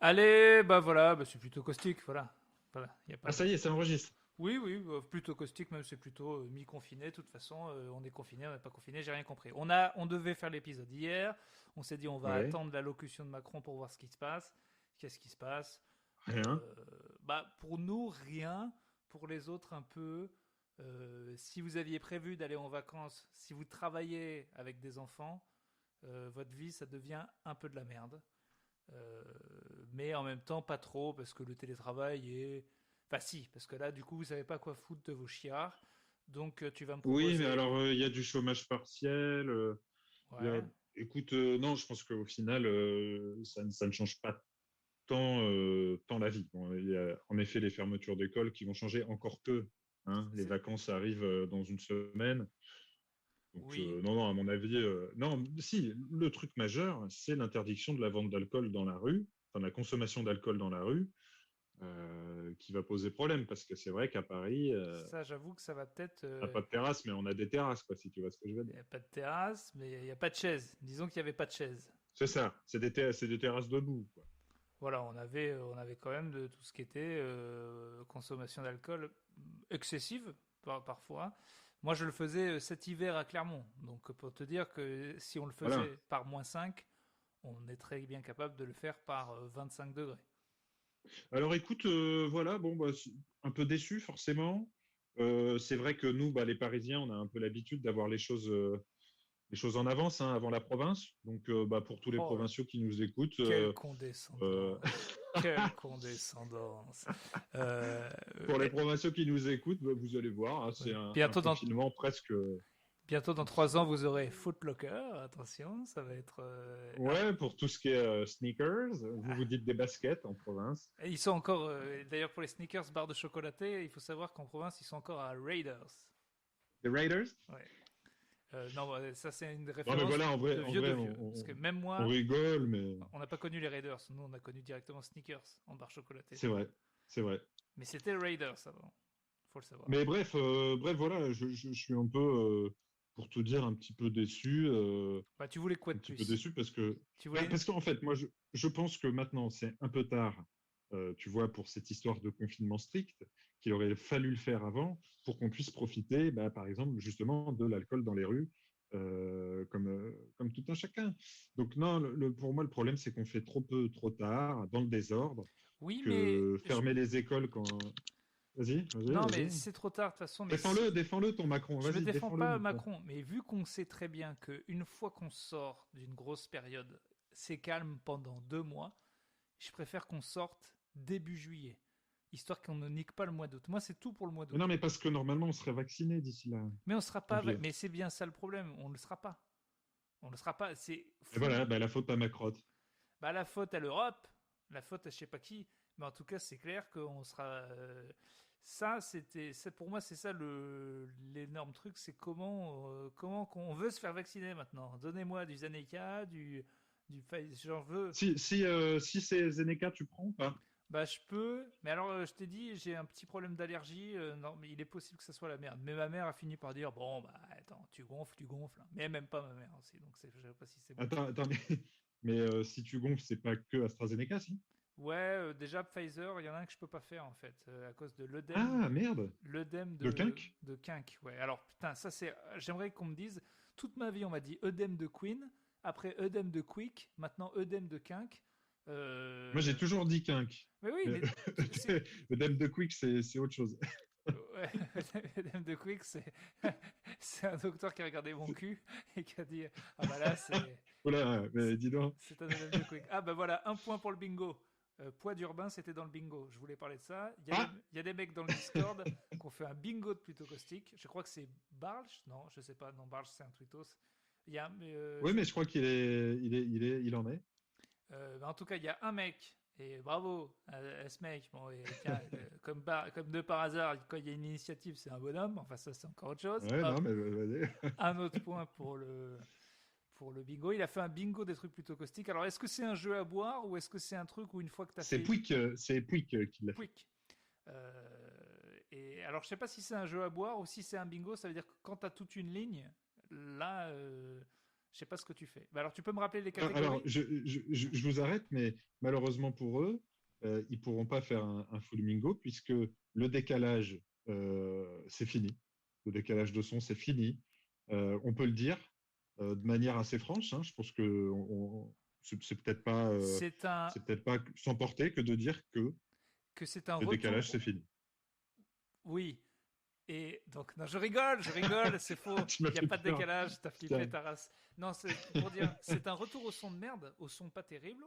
Allez, bah voilà, bah c'est plutôt caustique, voilà. Voilà, y a Ah, pas de... ça y est, ça enregistre. Oui, oui, plutôt caustique, même c'est plutôt mi-confiné. De toute façon, on est confiné, on n'est pas confiné, j'ai rien compris. On devait faire l'épisode hier. On s'est dit, on va Ouais, attendre l'allocution de Macron pour voir ce qui se passe. Qu'est-ce qui se passe? rien. Bah, pour nous, rien. Pour les autres, un peu. Si vous aviez prévu d'aller en vacances, si vous travaillez avec des enfants, votre vie, ça devient un peu de la merde. Euh, mais en même temps, pas trop, parce que le télétravail est. Enfin, si, parce que là, du coup, vous savez pas quoi foutre de vos chiards. Donc, tu vas me Oui, mais proposer. alors, il y a du chômage partiel. Il y a... Ouais. Écoute, non, je pense qu'au final, ça ne change pas tant la vie. Bon, il y a en effet les fermetures d'écoles qui vont changer encore peu. Hein. Les C'est- vacances arrivent dans une semaine. Donc, Oui. non, non, à mon avis, non, si, le truc majeur, c'est l'interdiction de la vente d'alcool dans la rue, enfin, la consommation d'alcool dans la rue, qui va poser problème, parce que c'est vrai qu'à Paris, Ça, j'avoue que ça va peut-être. on n'a pas de terrasse, mais on a des terrasses, quoi, si tu vois ce que je veux Il dire. n'y a pas de terrasse, mais il n'y a pas de chaise. Disons qu'il n'y avait pas de chaise. C'est ça, c'est des terrasses debout, quoi. Voilà, on avait quand même de tout ce qui était consommation d'alcool excessive parfois. Moi, je le faisais cet hiver à Clermont. Donc, pour te dire que si on le Voilà. faisait par -5, on est très bien capable de le faire par 25 degrés. Alors écoute, voilà, bon, bah, un peu déçu forcément. C'est vrai que nous, bah, les Parisiens, on a un peu l'habitude d'avoir les choses en avance, hein, avant la province. Donc, bah, pour tous les Oh, provinciaux qui nous écoutent, quelle euh, condescendance! Quelle condescendance! Euh, pour les eh, provinciaux qui nous écoutent, bah, vous allez voir, hein, c'est ouais. un confinement presque. Bientôt dans 3 ans, vous aurez Footlocker. Attention, ça va être. Ouais, pour tout ce qui est sneakers, vous vous dites des baskets en province. Ils sont encore. D'ailleurs, pour les sneakers, barres de chocolaté, il faut savoir qu'en province, ils sont encore à Raiders. Des Raiders? Ouais. Non, ça, c'est une Non, mais référence voilà, de en vieux de vrai, vieux. Parce que même on moi, rigole, mais on n'a pas connu les Raiders. Nous, on a connu directement sneakers en barre chocolatée. c'est vrai, c'est vrai. Mais c'était Raiders avant. Faut le savoir. Mais bref, bref, voilà, je suis un peu, pour te dire, Bah, tu voulais quoi de un petit peu plus? déçu parce que, Tu bah, voulais une. parce qu'en fait, moi, je pense que maintenant, c'est un peu tard, tu vois, pour cette histoire de confinement strict, qu'il aurait fallu le faire avant pour qu'on puisse profiter, bah, par exemple, justement, de l'alcool dans les rues, comme tout un chacun. Donc, non, pour moi, le problème, c'est qu'on fait trop peu, trop tard, dans le désordre, Oui, mais. que fermer les écoles quand. Vas-y, vas-y, Non, mais vas-y. c'est trop tard de toute façon. Mais Défends-le, défends-le, ton Macron. je me Vas-y, défends défends-le, pas Macron. Macron. Mais vu qu'on sait très bien qu'une fois qu'on sort d'une grosse période, c'est calme pendant 2 mois, je préfère qu'on sorte début juillet, histoire qu'on ne nique pas le mois d'août. Moi, c'est tout pour le mois Mais non, d'août. mais parce que normalement, on serait vacciné d'ici là. Mais on sera pas. Donc, Mais c'est bien ça le problème. On ne le sera pas. On ne le sera pas. C'est et voilà, fou. bah, la faute à Macron. Bah, la faute à l'Europe, la faute à je sais pas qui. Mais en tout cas, c'est clair qu'on sera. Ça, pour moi, c'est ça l'énorme truc, c'est comment qu'on veut se faire vacciner maintenant. Donnez-moi du Zeneca, du Pfizer, j'en veux. Si c'est Zeneca, tu prends ou pas? Bah, je peux, mais alors, je t'ai dit, j'ai un petit problème d'allergie. Non, mais il est possible que ça soit la merde. Mais ma mère a fini par dire, bon, bah, attends, tu gonfles. Mais elle m'aime pas ma mère aussi, donc je sais pas si c'est bon. Attends, mais si tu gonfles, c'est pas que AstraZeneca, si? Ouais, déjà Pfizer, il y en a un que je peux pas faire en fait, à cause de Ah, merde. l'œdème Le de, quinque? de Kink. Ouais, alors putain, ça c'est. J'aimerais qu'on me dise, toute ma vie on m'a dit œdème de Queen, après œdème de Quick, maintenant œdème de Kink. Moi, j'ai Euh... toujours dit quinque. Mais oui, mais c'est. Le Dame de Quick, c'est autre chose. Ouais, œdème de Quick, c'est un docteur qui a regardé mon cul et qui a dit ah bah là Oula, mais dis donc. c'est un œdème de Quick. Ah bah voilà, un point pour le bingo. Poids d'urbain, c'était dans le bingo. Je voulais parler de ça. Ah! Il y a des mecs dans le Discord qui ont fait un bingo de Pluto Caustique. Je crois que c'est Barge. Non, je sais pas. Non, Barge, c'est un Twitos. Il y a, Oui, mais je crois il en est. en tout cas, il y a un mec. Et bravo à ce mec. Bon, et tiens, comme de par hasard, quand il y a une initiative, c'est un bonhomme. Enfin, ça, c'est encore autre chose. Ouais, non, Hop, mais vas-y. un autre point pour le bingo. Il a fait un bingo des trucs plutôt caustiques. Alors, est-ce que c'est un jeu à boire ou est-ce que c'est un truc où une fois que tu as fait C'est Pouic qui l'a fait. quick. Et alors, je sais pas si c'est un jeu à boire ou si c'est un bingo. Ça veut dire que quand tu as toute une ligne, là, Je sais pas ce que tu fais. Bah, alors, tu peux me rappeler les Alors, catégories? je vous arrête, mais malheureusement pour eux, ils pourront pas faire un full bingo puisque le décalage, c'est fini. Le décalage de son, c'est fini. On peut le dire de manière assez franche. Hein. Je pense que c'est C'est un, peut-être pas sans porter que de dire que que c'est un le décalage, retour. c'est fini. Oui. Et donc, non, je rigole, c'est faux. Tu m'as Il n'y a fait pas de peur. décalage, t'as flippé Putain. ta race. Non, c'est pour dire, c'est un retour au son de merde, au son pas terrible,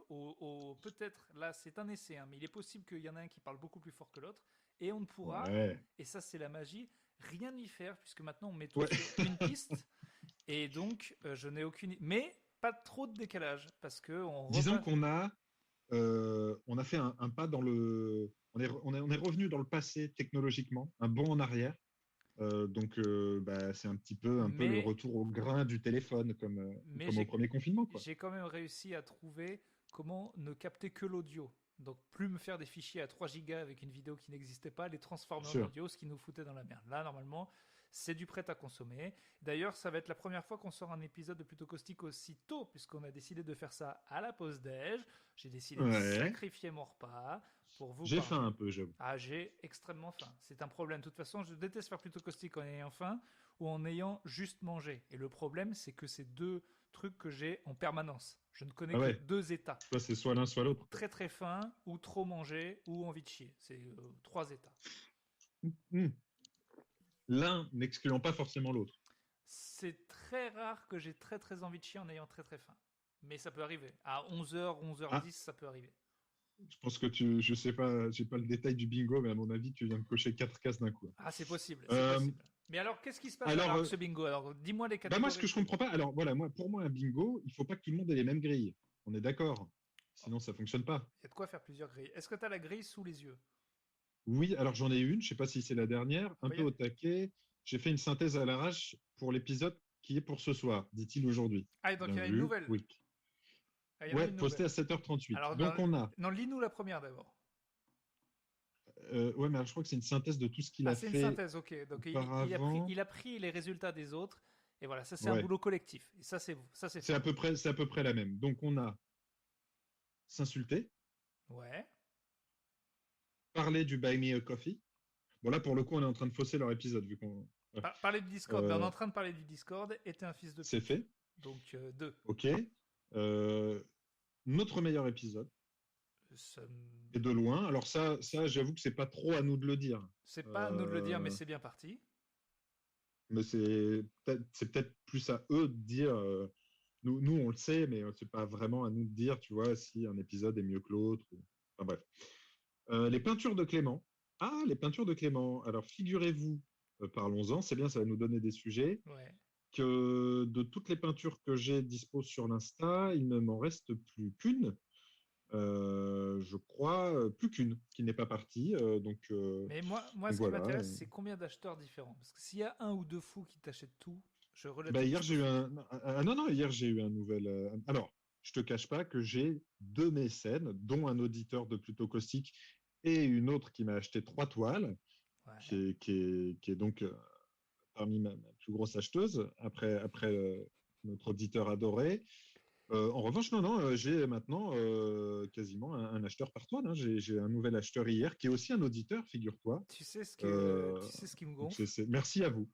peut-être, là, c'est un essai, hein, mais il est possible qu'il y en ait un qui parle beaucoup plus fort que l'autre, et on ne pourra, Ouais. et ça c'est la magie, rien y faire, puisque maintenant on met tout Ouais. sur une piste, et donc je n'ai aucune. Mais pas trop de décalage, parce que on Disons repasse. qu'on a fait un pas dans le. On est revenu dans le passé technologiquement, un bond en arrière. C'est un peu le Mais retour au grain du téléphone, mais comme au premier confinement, quoi. j'ai quand même réussi à trouver comment ne capter que l'audio. Donc plus me faire des fichiers à 3 gigas avec une vidéo qui n'existait pas, les Bien transformer en sûr. audio, ce qui nous foutait dans la merde. Là, normalement, c'est du prêt à consommer. D'ailleurs, ça va être la première fois qu'on sort un épisode de Plutôt Caustique aussitôt, puisqu'on a décidé de faire ça à la pause déj. J'ai décidé de Ouais. sacrifier mon repas pour vous J'ai faim parler. un peu, j'avoue. Ah, j'ai extrêmement faim. C'est un problème. De toute façon, je déteste faire Plutôt Caustique en ayant faim ou en ayant juste mangé. Et le problème, c'est que c'est deux trucs que j'ai en permanence. Je ne connais Ah que ouais. deux états. Toi, c'est soit l'un, soit l'autre, quoi. Très très faim, ou trop manger, ou envie de chier. C'est trois états. Hmm. L'un n'excluant pas forcément l'autre. C'est très rare que j'ai très très envie de chier en ayant très très faim. Mais ça peut arriver. À 11h, Ah, 11h10, ça peut arriver. je pense que je sais pas, j'ai pas le détail du bingo, mais à mon avis, tu viens de cocher 4 cases d'un coup. Ah, c'est possible, c'est Euh, possible. Mais alors, qu'est-ce qui se passe alors, avec ce bingo? Alors, dis-moi les Moi, ce que catégories. je comprends pas, alors voilà, pour moi, un bingo, il faut pas que tout le monde ait les mêmes grilles. On est d'accord. Sinon, ça fonctionne pas. Il y a de quoi faire plusieurs grilles. Est-ce que tu as la grille sous les yeux? Oui, alors j'en ai une, je sais pas si c'est la dernière, Ah un bah, peu au taquet. J'ai fait une synthèse à l'arrache pour l'épisode qui est pour ce soir, dit-il aujourd'hui. ah, donc il Bien y en a une vu, nouvelle. oui. Ah, il y en a Ouais, une posté nouvelle. à 7h38. Alors, Donc on a, non, lis-nous la première d'abord. ouais, mais alors, je crois que c'est une synthèse de tout ce qu'il Ah, a c'est une fait synthèse, ok. Donc auparavant. il a pris les résultats des autres. Et voilà, ça c'est un Ouais, boulot collectif. Et ça c'est fort. c'est à peu près la même. Donc on a s'insulter, Ouais. parler du Buy Me a Coffee. Bon là, pour le coup, on est en train de fausser leur épisode vu qu'on. Ouais. Parler du Discord. Ben, on est en train de parler du Discord. Était un fils de C'est pute. fait. Donc deux. Ok. Euh, Notre meilleur épisode, Ça et de loin. Alors j'avoue que c'est pas trop à nous de le dire. C'est pas à nous de le dire, mais Euh, c'est bien parti. mais c'est peut-être plus à eux de dire. Nous, on le sait, mais c'est pas vraiment à nous de dire, tu vois, si un épisode est mieux que l'autre. Enfin bref. Les peintures de Clément. Ah, les peintures de Clément. Alors figurez-vous, parlons-en, c'est bien, ça va nous donner des sujets. Ouais. Que de toutes les peintures que j'ai dispo sur l'Insta, il ne m'en reste plus qu'une. Je crois plus qu'une qui n'est pas partie. Mais moi, Donc ce qui voilà. m'intéresse, c'est combien d'acheteurs différents. Parce que s'il y a un ou deux fous qui t'achètent tout, je Bah, hier, relativise tout j'ai de eu suite. non, non, hier, j'ai eu un nouvel. Alors, je te cache pas que j'ai deux mécènes, dont un auditeur de Plutôt Caustique et une autre qui m'a acheté 3 toiles, Ouais. qui est donc parmi ma plus grosse acheteuse, après notre auditeur adoré. En revanche, non, non, j'ai maintenant quasiment un acheteur par toile. Hein. J'ai un nouvel acheteur hier qui est aussi un auditeur, figure-toi. Tu sais ce qui me Donc gonfle? merci à vous.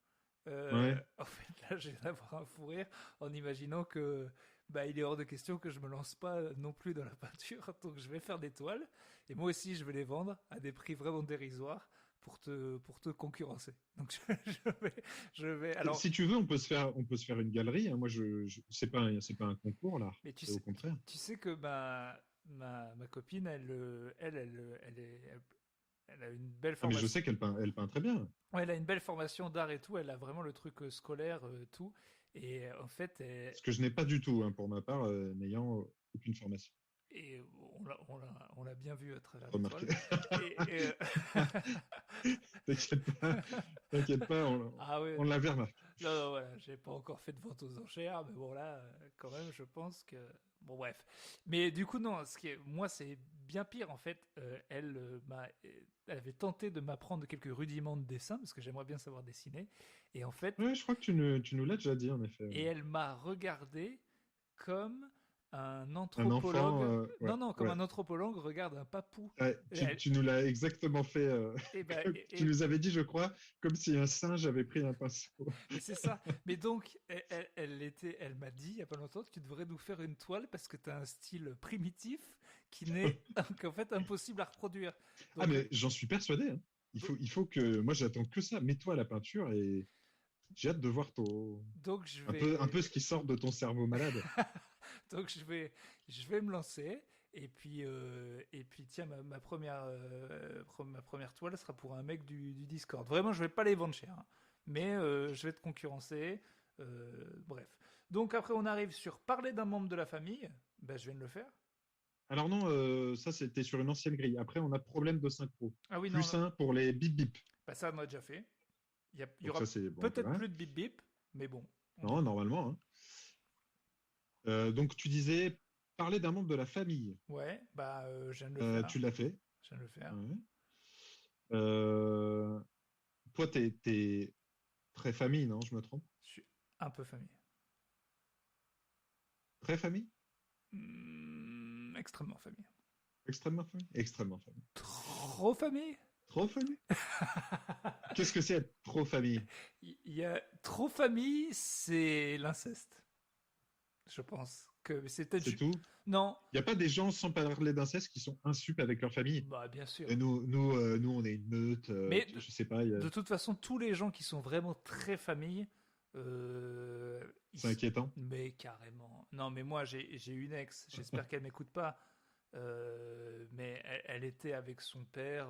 Ouais. En fait, là, je viens d'avoir un fou rire en imaginant que bah, il est hors de question que je me lance pas non plus dans la peinture. Donc, je vais faire des toiles et moi aussi, je vais les vendre à des prix vraiment dérisoires pour te concurrencer. Donc, je vais. Alors, Si tu veux, on peut se faire une galerie. Hein. Moi, c'est pas un concours là. mais C'est au contraire. tu sais que ma copine, elle a une belle Ah, mais je formation. sais elle peint très bien. Ouais, elle a une belle formation d'art et tout. Elle a vraiment le truc scolaire, tout. Et en fait, Ce que je n'ai pas du tout, hein, pour ma part, n'ayant aucune formation. et on l'a bien vu à travers les Remarqué. toiles. Et T'inquiète pas, t'inquiète pas, ah ouais, on l'avait remarqué. non, non, voilà, j'ai pas encore fait de vente aux enchères, mais bon là, quand même, je pense que Bon, bref. Mais du coup, non, moi, c'est bien pire. En fait, elle avait tenté de m'apprendre quelques rudiments de dessin, parce que j'aimerais bien savoir dessiner. Et en fait, Ouais, je crois que tu nous l'as déjà dit, en effet. et elle m'a regardé comme un Un enfant, anthropologue. ouais, Non, non, comme ouais. un anthropologue regarde un papou. Ouais, Elle- tu nous l'as exactement fait. et, ben, Comme tu nous avais dit, je crois, comme si un singe avait pris un pinceau. mais c'est ça. Mais donc, elle m'a dit il y a pas longtemps, tu devrais nous faire une toile parce que tu as un style primitif qui n'est qu'en fait impossible à reproduire. Ah, Donc, mais j'en suis persuadé, hein. Il faut que. Moi, j'attends que ça. Mets-toi à la peinture et j'ai hâte de voir donc je un peu vais, ce qui sort de ton cerveau malade. donc je vais me lancer. Et puis tiens, ma première toile sera pour un mec du Discord. Vraiment, je vais pas les vendre cher, hein. Mais je vais te concurrencer. Bref. Donc après, on arrive sur parler d'un membre de la famille. Ben, je viens de le faire. Alors, non, ça, c'était sur une ancienne grille. Après, on a problème de synchro. Ah oui, non, Plus non. un pour les bip bip. Ben, ça, on a déjà fait. Il y Donc, aura ça, c'est bon, peut-être voilà. plus de bip bip, mais bon. Non, normalement, hein. Donc, tu disais parler d'un membre de la famille. Ouais, bah, je viens de le faire. Tu l'as fait. Je viens de le faire. Ouais. Euh, Toi, t'es très famille, non? Je me trompe? Je suis un peu famille. Très famille? Extrêmement famille. Extrêmement famille? Extrêmement famille. Trop famille. Trop famille? Qu'est-ce que c'est être trop famille? Il y a trop famille, c'est l'inceste. Je pense que c'est peut-être. C'est tout? Non, Il n'y a pas des gens, sans parler d'inceste, qui sont insup avec leur famille? bah bien sûr. Et nous, on est une meute, Mais je sais pas, de toute façon, tous les gens qui sont vraiment très famille, c'est inquiétant. mais carrément. Non, mais moi, j'ai une ex. J'espère qu'elle m'écoute pas. Mais elle était avec son père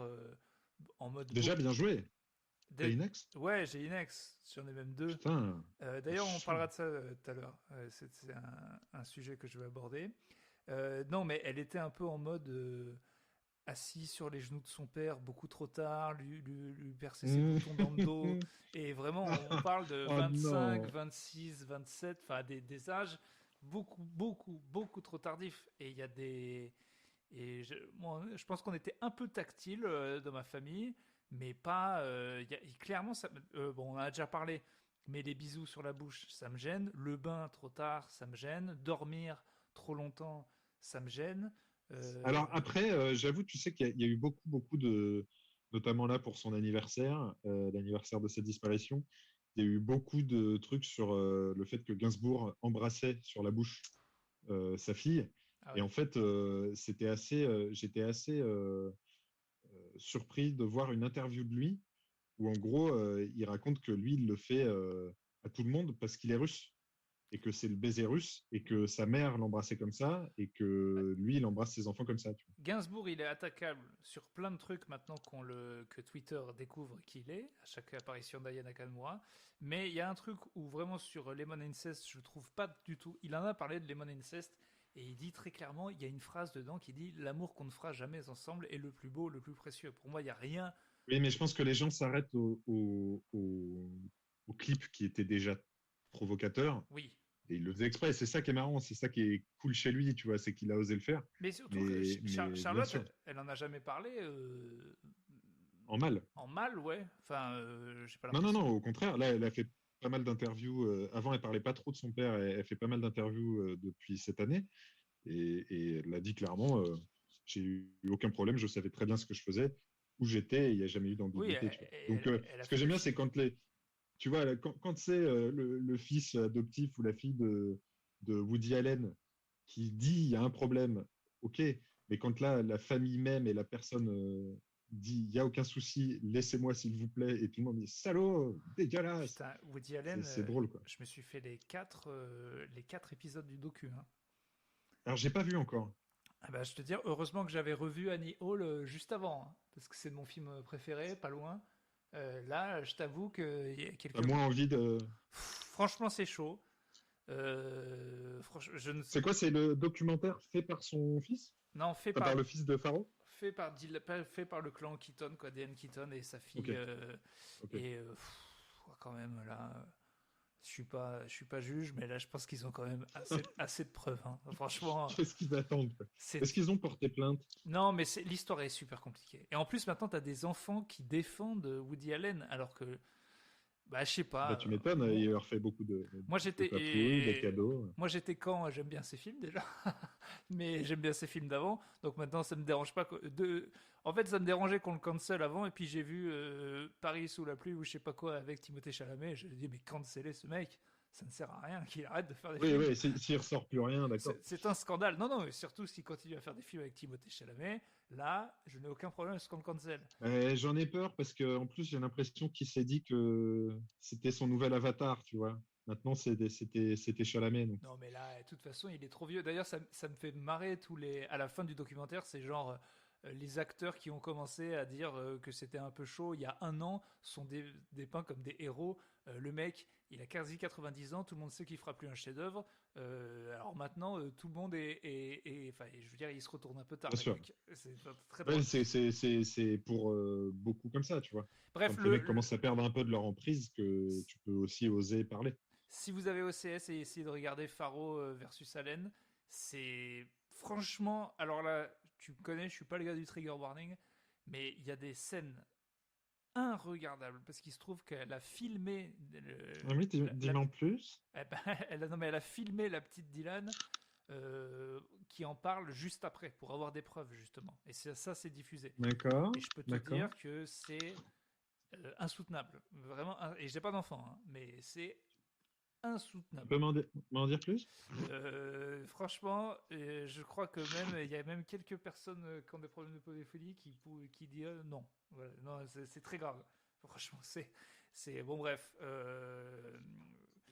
en mode. Déjà, bien joué. T'as une ex? Ouais, j'ai une ex. J'en ai même deux. Putain. D'ailleurs, on parlera de ça tout à l'heure. C'est un sujet que je vais aborder. Non, mais elle était un peu en mode assis sur les genoux de son père beaucoup trop tard, lui percer ses boutons dans le dos. Et vraiment, on parle de Oh 25, non. 26, 27, enfin des âges beaucoup trop tardifs. Et il y a des. Moi, je pense qu'on était un peu tactile dans ma famille, mais pas. Clairement, bon, on en a déjà parlé, mais les bisous sur la bouche, ça me gêne. Le bain trop tard, ça me gêne. Dormir trop longtemps, ça me gêne. Alors après, j'avoue, tu sais qu'il y a eu beaucoup de, notamment là pour son anniversaire, l'anniversaire de sa disparition, il y a eu beaucoup de trucs sur le fait que Gainsbourg embrassait sur la bouche sa fille. Ah Et ouais. en fait, j'étais assez surpris de voir une interview de lui où en gros, il raconte que lui, il le fait à tout le monde parce qu'il est russe et que c'est le baiser russe et que sa mère l'embrassait comme ça et Ouais. que lui, il embrasse ses enfants comme ça. Tu Gainsbourg, il est attaquable sur plein de trucs maintenant que Twitter découvre qu'il est, à chaque apparition d'Aya Nakamura. Mais il y a un truc où vraiment sur Lemon Incest, je trouve pas du tout. Il en a parlé de Lemon Incest et il dit très clairement, il y a une phrase dedans qui dit l'amour qu'on ne fera jamais ensemble est le plus beau, le plus précieux. Pour moi, il n'y a rien. Oui, mais je pense que les gens s'arrêtent au clip qui était déjà provocateur Oui. et il le faisait exprès. C'est ça qui est marrant, c'est ça qui est cool chez lui, tu vois, c'est qu'il a osé le faire. Mais surtout que Mais bien Charlotte, sûr, elle en a jamais parlé en mal. en mal, ouais. Enfin, j'ai pas Non, non, l'impression. non, au contraire. Là, elle a fait pas mal d'interviews. Avant, elle parlait pas trop de son père. Elle fait pas mal d'interviews depuis cette année. Et elle l'a dit clairement, j'ai eu aucun problème. Je savais très bien ce que je faisais, où j'étais. Et il n'y a jamais eu Oui, d'ambiguïté. Tu vois. Donc, elle a ce que fait j'aime des bien, c'est quand tu vois, là, quand c'est le fils adoptif ou la fille de Woody Allen qui dit il y a un problème, ok. Mais quand là, la famille même et la personne dit il n'y a aucun souci, laissez-moi s'il vous plaît, et tout le monde dit salaud, dégueulasse. Putain, Woody Allen, C'est drôle, quoi. je me suis fait les quatre épisodes du docu, hein. Alors, j'ai pas vu encore. Ah bah, je te dis, heureusement que j'avais revu Annie Hall juste avant, hein, parce que c'est mon film préféré, pas loin. Là, je t'avoue qu'il y a T'as quelques... moins envie de. Franchement, c'est chaud. Je ne sais... C'est quoi? C'est le documentaire fait par son fils? Non, Enfin, par le fils de Faro? fait par le clan Keaton, quoi, Diane Keaton et sa Ok, fille. ok. Et quand même, là, je suis pas juge, mais là, je pense qu'ils ont quand même assez de preuves, hein. Franchement, Qu'est-ce qu'ils attendent, quoi? c'est Est-ce qu'ils ont porté plainte? non, mais l'histoire est super compliquée. Et en plus, maintenant, tu as des enfants qui défendent Woody Allen, alors que, bah, je sais Bah, pas. tu m'étonnes, il leur fait beaucoup Moi, de papouilles, des et cadeaux. moi, j'étais quand j'aime bien ces films déjà, mais j'aime bien ces films d'avant. Donc maintenant, ça me dérange pas En fait, ça me dérangeait qu'on le cancel avant, et puis j'ai vu Paris sous la pluie ou je sais pas quoi avec Timothée Chalamet. Je me dis, mais canceller ce mec, ça ne sert à rien qu'il arrête de faire des Oui, films. oui, s'il ressort plus rien, d'accord. C'est un scandale. Non, non, mais surtout s'il continue à faire des films avec Timothée Chalamet, là, je n'ai aucun problème à ce qu'on le cancel. J'en ai peur parce que en plus j'ai l'impression qu'il s'est dit que c'était son nouvel avatar, tu vois. Maintenant c'était Chalamet. Donc. Non, mais là, de toute façon, il est trop vieux. D'ailleurs, ça me fait marrer à la fin du documentaire, c'est genre les acteurs qui ont commencé à dire que c'était un peu chaud il y a un an sont dépeints comme des héros. Le mec, il a quasi 90 ans, tout le monde sait qu'il fera plus un chef-d'œuvre. Alors maintenant, tout le monde enfin, je veux dire, il se retourne un peu tard. Bien sûr. C'est très Ouais, drôle. c'est pour beaucoup comme ça, tu vois. Bref, Quand les mecs commencent à perdre un peu de leur emprise, que tu peux aussi oser parler. si vous avez OCS et essayez de regarder Faro versus Allen, c'est franchement. Alors là, tu me connais, je suis pas le gars du trigger warning, mais il y a des scènes irregardables parce qu'il se trouve qu'elle a filmé. Ah oui, dis-moi en plus. Eh ben, non, mais elle a filmé la petite Dylan qui en parle juste après pour avoir des preuves justement. Et ça c'est diffusé. D'accord, Et je peux te d'accord. dire que c'est insoutenable. Vraiment, et j'ai pas d'enfant, hein, mais c'est Tu insoutenable. peux m'en dire plus? Franchement, je crois que même il y a même quelques personnes qui ont des problèmes de podophilie qui disent non. Voilà, non, c'est très grave. Franchement, c'est bon bref.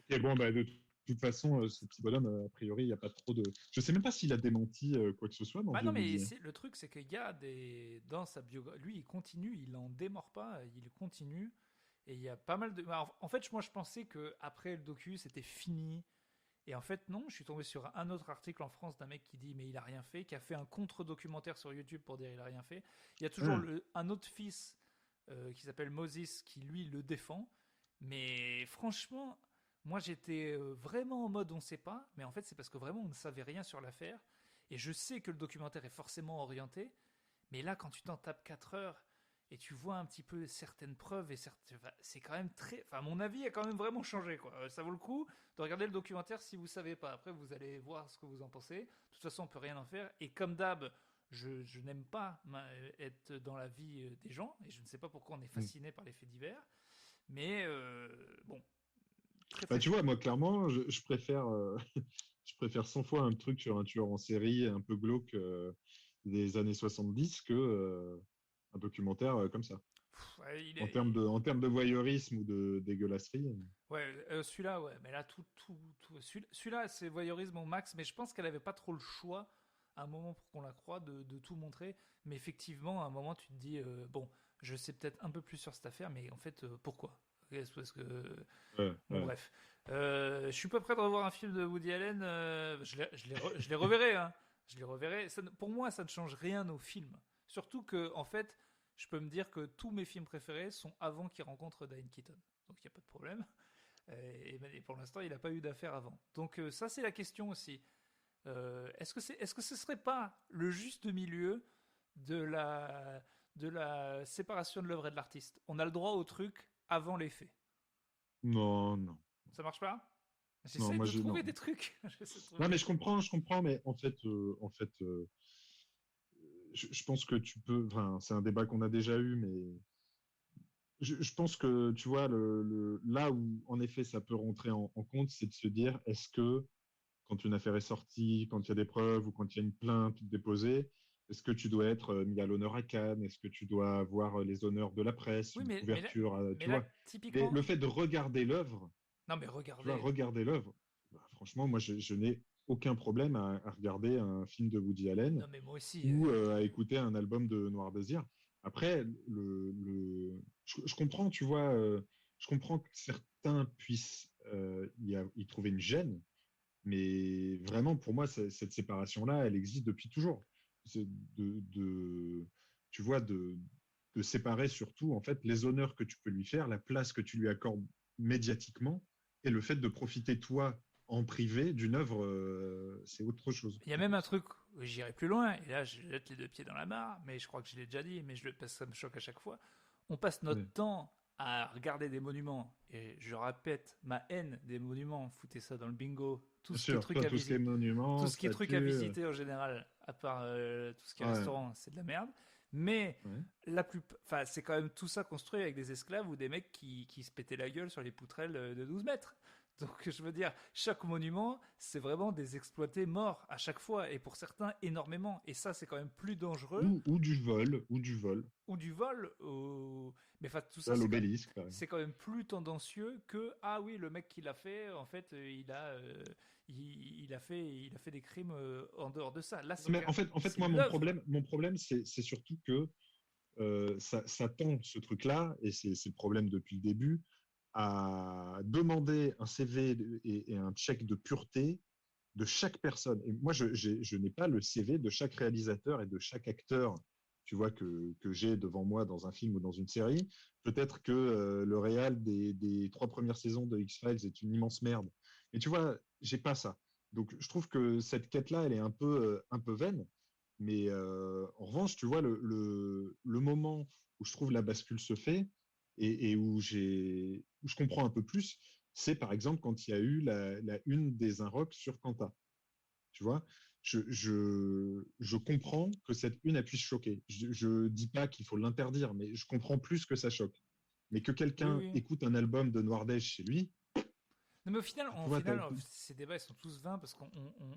Ok, bon, bah, de toute façon, ce petit bonhomme, a priori, il n'y a pas trop de. Je sais même pas s'il a démenti quoi que ce soit dans Bah Vieux non, mais Woody. le truc c'est qu'il y a des dans sa biographie, lui il continue, il en démord pas, il continue. Et il y a pas mal de. Alors, en fait, moi je pensais que après le docu c'était fini. Et en fait, non, je suis tombé sur un autre article en France d'un mec qui dit mais il a rien fait, qui a fait un contre-documentaire sur YouTube pour dire il a rien fait. Il y a toujours Ah, un autre fils qui s'appelle Moses qui lui le défend. Mais franchement, moi j'étais vraiment en mode on sait pas, mais en fait c'est parce que vraiment on ne savait rien sur l'affaire. Et je sais que le documentaire est forcément orienté, mais là quand tu t'en tapes 4 heures et tu vois un petit peu certaines preuves c'est quand même très. Enfin, mon avis a quand même vraiment changé, quoi. Ça vaut le coup de regarder le documentaire si vous savez pas. Après, vous allez voir ce que vous en pensez. De toute façon, on peut rien en faire. Et comme d'hab, je n'aime pas être dans la vie des gens et je ne sais pas pourquoi on est mm. fasciné par les faits divers. Mais bon, très Bah, très. tu vois, moi, clairement, je préfère, je préfère 100 fois un truc sur un tueur en série un peu glauque des années 70 que un documentaire comme ça. Ouais, En termes de voyeurisme ou de dégueulasserie. ouais, celui-là, ouais, mais là, celui-là, c'est voyeurisme au max, mais je pense qu'elle avait pas trop le choix à un moment pour qu'on la croie de tout montrer. Mais effectivement, à un moment, tu te dis, bon, je sais peut-être un peu plus sur cette affaire, mais en fait, pourquoi? Parce que, Ouais, bon, ouais. bref. Je suis pas prêt de revoir un film de Woody Allen, je les reverrai, hein. Je les reverrai. Pour moi, ça ne change rien au film. Surtout que, en fait, je peux me dire que tous mes films préférés sont avant qu'il rencontre Diane Keaton. Donc il n'y a pas de problème. Et pour l'instant, il n'a pas eu d'affaire avant. Donc ça, c'est la question aussi. Est-ce que ce serait pas le juste milieu de la séparation de l'œuvre et de l'artiste? On a le droit au truc avant les faits. Non, non. Ça marche pas? Non, J'essaie de trouver non. des trucs. J'essaie de trouver Non, des mais trucs. je comprends, mais je pense que tu peux. Enfin, c'est un débat qu'on a déjà eu, mais je pense que tu vois, là où en effet ça peut rentrer en compte, c'est de se dire est-ce que quand une affaire est sortie, quand il y a des preuves ou quand il y a une plainte déposée, est-ce que tu dois être mis à l'honneur à Cannes? Est-ce que tu dois avoir les honneurs de la presse, Oui, une couverture, mais tu là, vois? Mais typiquement. le fait de regarder l'œuvre, Non, mais tu vois, regardez. regarder l'œuvre, bah, franchement, moi, je n'ai aucun problème à regarder un film de Woody Allen Non, mais moi aussi. ou à écouter un album de Noir Désir. Après, je comprends, tu vois, je comprends que certains puissent y trouver une gêne, mais vraiment, pour moi, cette séparation-là, elle existe depuis toujours. C'est tu vois, de séparer surtout, en fait, les honneurs que tu peux lui faire, la place que tu lui accordes médiatiquement, Et le fait de profiter, toi, en privé, d'une œuvre, c'est autre chose, Il y a je même un pense. truc où j'irai plus loin, et là je jette les deux pieds dans la mare, mais je crois que je l'ai déjà dit, parce que ça me choque à chaque fois. On passe notre Ouais. temps à regarder des monuments, et je répète ma haine des monuments, foutez ça dans le bingo, tout Bien ce qui est sûr, truc toi, à tout ce qui est visiter. Tout monuments, ce qui est truc à statues, visiter en général, à part tout ce qui est ouais, restaurant, c'est de la merde. Mais ouais. enfin, c'est quand même tout ça construit avec des esclaves ou des mecs qui se pétaient la gueule sur les poutrelles de 12 mètres. Donc je veux dire, chaque monument, c'est vraiment des exploités morts à chaque fois, et pour certains énormément. Et ça, c'est quand même plus dangereux, Ou du vol, ou du vol. ou du vol. Mais enfin, tout ça, Là, l'obélisque, par exemple. c'est quand même plus tendancieux que ah oui, le mec qui l'a fait, en fait, il a fait des crimes en dehors de ça. Là, Non, mais en fait, c'est moi, l'œuvre. mon problème, c'est surtout que ça tend ce truc-là, et c'est le problème depuis le début, à demander un CV et un check de pureté de chaque personne. Et moi, je n'ai pas le CV de chaque réalisateur et de chaque acteur, tu vois, que j'ai devant moi dans un film ou dans une série. Peut-être que le réal des 3 premières saisons de X-Files est une immense merde. Mais tu vois, j'ai pas ça. Donc, je trouve que cette quête-là, elle est un peu vaine. Mais en revanche, tu vois, le moment où je trouve la bascule se fait et où je comprends un peu plus, c'est par exemple quand il y a eu la une des Inrocks sur Quanta. Tu vois, je comprends que cette une a pu choquer. Je dis pas qu'il faut l'interdire, mais je comprends plus que ça choque. Mais que Oui, quelqu'un oui. écoute un album de Noir Dèche chez lui, Non, mais tu vois, ces débats ils sont tous vains parce qu'on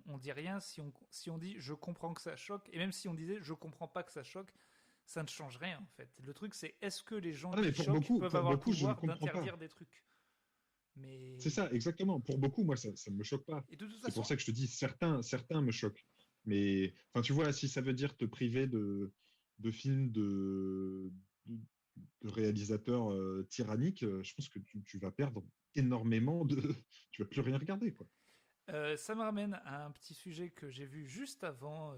on dit rien si on dit je comprends que ça choque, et même si on disait je comprends pas que ça choque, ça ne change rien en fait. Le truc c'est est-ce que les gens ah non, mais qui choquent peuvent pour avoir le beaucoup, je ne pouvoir comprends pas. d'interdire des trucs. C'est Mais ça, exactement. Pour beaucoup, moi, ça ne me choque pas. et de toute C'est façon, pour ça que je te dis, certains me choquent. Mais, enfin, tu vois, si ça veut dire te priver de films de, de réalisateurs tyranniques, je pense que tu vas perdre énormément de. Tu vas plus rien regarder, quoi. ça me ramène à un petit sujet que j'ai vu juste avant,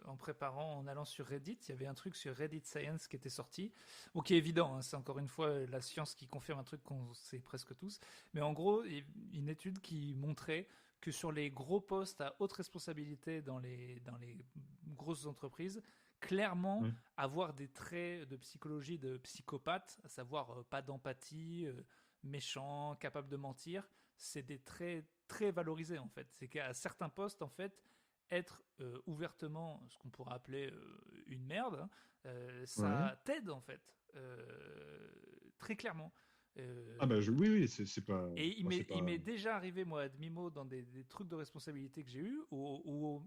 en préparant, en allant sur Reddit. Il y avait un truc sur Reddit Science qui était sorti. Bon, qui est évident, hein, c'est encore une fois la science qui confirme un truc qu'on sait presque tous. Mais en gros, une étude qui montrait que sur les gros postes à haute responsabilité dans les grosses entreprises, clairement, Ouais. avoir des traits de psychologie de psychopathe, à savoir pas d'empathie, méchant, capable de mentir, c'est des traits très valorisés en fait. C'est qu'à certains postes en fait, être ouvertement ce qu'on pourrait appeler une merde, hein, Ouais. ça t'aide en fait, très clairement. Ah bah Euh, oui, oui, c'est pas. et Moi, c'est il pas. m'est déjà arrivé, moi, à demi-mot, dans des trucs de responsabilité que j'ai eu, où,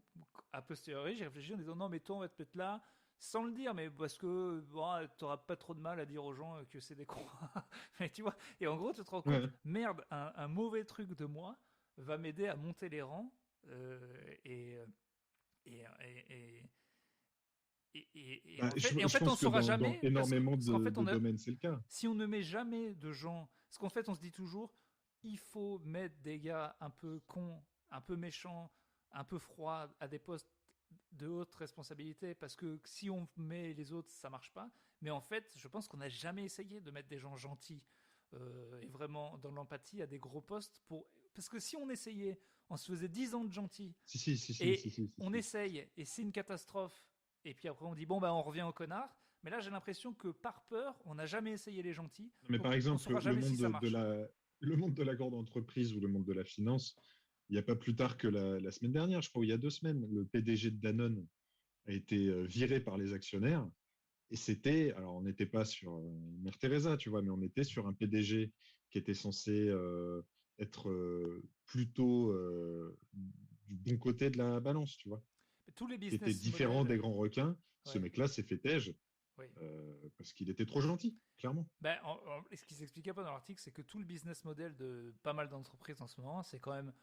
a posteriori, j'ai réfléchi en disant non, mais toi, on va te mettre là, sans le dire, mais parce que bon, t'auras pas trop de mal à dire aux gens que c'est des cons. Mais tu vois, et en gros, tu te rends compte, Ouais. merde, un mauvais truc de moi va m'aider à monter les rangs, et, et, et, Bah, et en je fait, on pense que saura dans jamais, énormément parce qu'en fait, de domaines, c'est le cas. si on ne met jamais de gens, parce qu'en fait, on se dit toujours, il faut mettre des gars un peu cons, un peu méchants, un peu froids à des postes de haute responsabilité, parce que si on met les autres, ça marche pas. Mais en fait, je pense qu'on n'a jamais essayé de mettre des gens gentils et vraiment dans l'empathie à des gros postes pour. Parce que si on essayait, on se faisait 10 ans de gentil Si, si, si, si, si, et si, si, on si. essaye et c'est une catastrophe, et puis après on dit bon bah on revient au connard. Mais là j'ai l'impression que par peur on n'a jamais essayé les gentils, Non, mais donc par on exemple, saura jamais si ça marche. le monde de la grande entreprise ou le monde de la finance, il n'y a pas plus tard que la semaine dernière, je crois, ou il y a 2 semaines, le PDG de Danone a été viré par les actionnaires. Et c'était, alors on n'était pas sur Mère Teresa, tu vois, mais on était sur un PDG qui était censé être plutôt du bon côté de la balance, tu vois, Mais tous les qui était business différent des models, grands requins. Ce ouais, mec-là s'est fait tège oui. parce qu'il était trop gentil, clairement. Ben, ce qui s'expliquait pas dans l'article, c'est que tout le business model de pas mal d'entreprises en ce moment, c'est quand même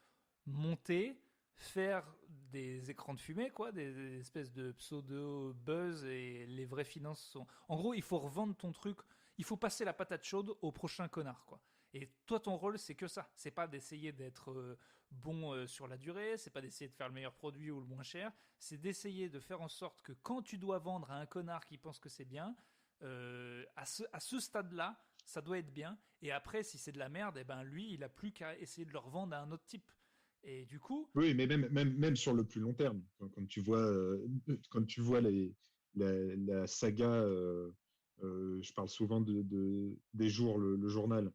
monter, faire des écrans de fumée, quoi, des espèces de pseudo buzz, et les vraies finances sont. En gros, il faut revendre ton truc, il faut passer la patate chaude au prochain connard, quoi. Et toi, ton rôle, c'est que ça. C'est pas d'essayer d'être bon sur la durée, c'est pas d'essayer de faire le meilleur produit ou le moins cher, c'est d'essayer de faire en sorte que quand tu dois vendre à un connard qui pense que c'est bien, à ce stade-là, ça doit être bien. Et après, si c'est de la merde, eh ben lui, il a plus qu'à essayer de le revendre à un autre type. Et du coup, Oui, mais même sur le plus long terme, quand tu vois la saga, je parle souvent des jours, le journal,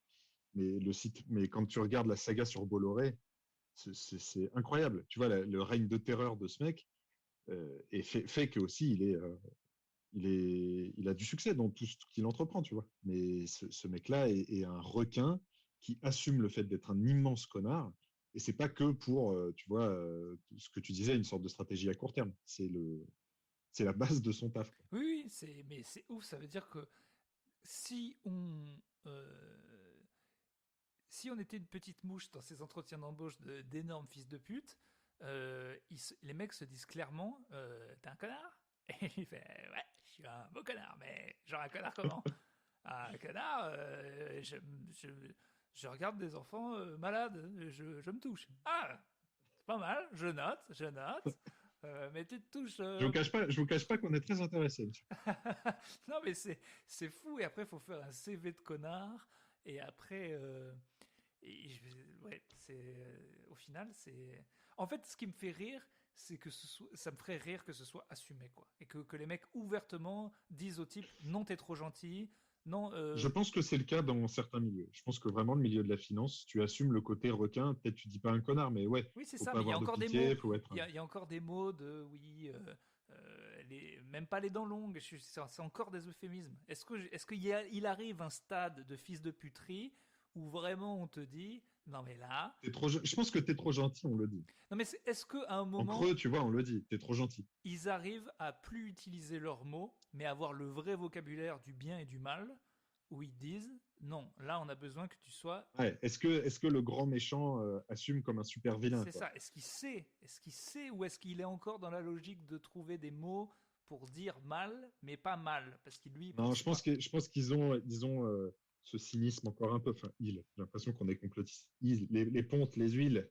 mais le site, mais quand tu regardes la saga sur Bolloré, c'est incroyable. Tu vois, le règne de terreur de ce mec et fait que aussi il a du succès dans tout ce qu'il entreprend, tu vois. Mais ce mec-là est un requin qui assume le fait d'être un immense connard. Et c'est pas que pour, tu vois, ce que tu disais, une sorte de stratégie à court terme. C'est la base de son taf, quoi. oui, oui, mais c'est ouf. Ça veut dire que si on, euh, si on était une petite mouche dans ces entretiens d'embauche d'énormes fils de pute, les mecs se disent clairement, t'es un connard? Et il fait, ouais, je suis un beau connard, mais genre un connard comment? Un connard, je, je regarde des enfants malades, je me touche. Ah, c'est pas mal, je note. Mais tu te touches. Je vous cache pas qu'on est très intéressé dessus. Non, mais c'est fou. Et après, il faut faire un CV de connard. Et après, ouais, au final, c'est. En fait, ce qui me fait rire, c'est que ça me ferait rire que ce soit assumé, quoi. Et que les mecs ouvertement disent au type, non, t'es trop gentil. Non, Je pense que c'est le cas dans certains milieux. Je pense que vraiment, le milieu de la finance, tu assumes le côté requin. Peut-être tu dis pas un connard, mais ouais, oui, c'est faut ça, pas mais il y a avoir de encore des mots. pitié, faut être. Il y a encore des mots de oui, même pas les dents longues. C'est encore des euphémismes. Est-ce qu'il arrive un stade de fils de puterie où vraiment on te dit non mais là, Je pense que t'es trop gentil, on le dit. non mais est-ce qu'à un En moment creux, tu vois, on le dit. T'es trop gentil. ils arrivent à plus utiliser leurs mots, mais avoir le vrai vocabulaire du bien et du mal, où ils disent non, là on a besoin que tu sois. Ouais. Est-ce que le grand méchant assume comme un super vilain, C'est quoi? ça. Est-ce qu'il sait ou est-ce qu'il est encore dans la logique de trouver des mots pour dire mal, mais pas mal, parce qu'il lui il Non, pense pas. je pense qu'ils ont, disons, ce cynisme encore un peu. Enfin, j'ai l'impression qu'on est complotiste. Les pontes, les huiles,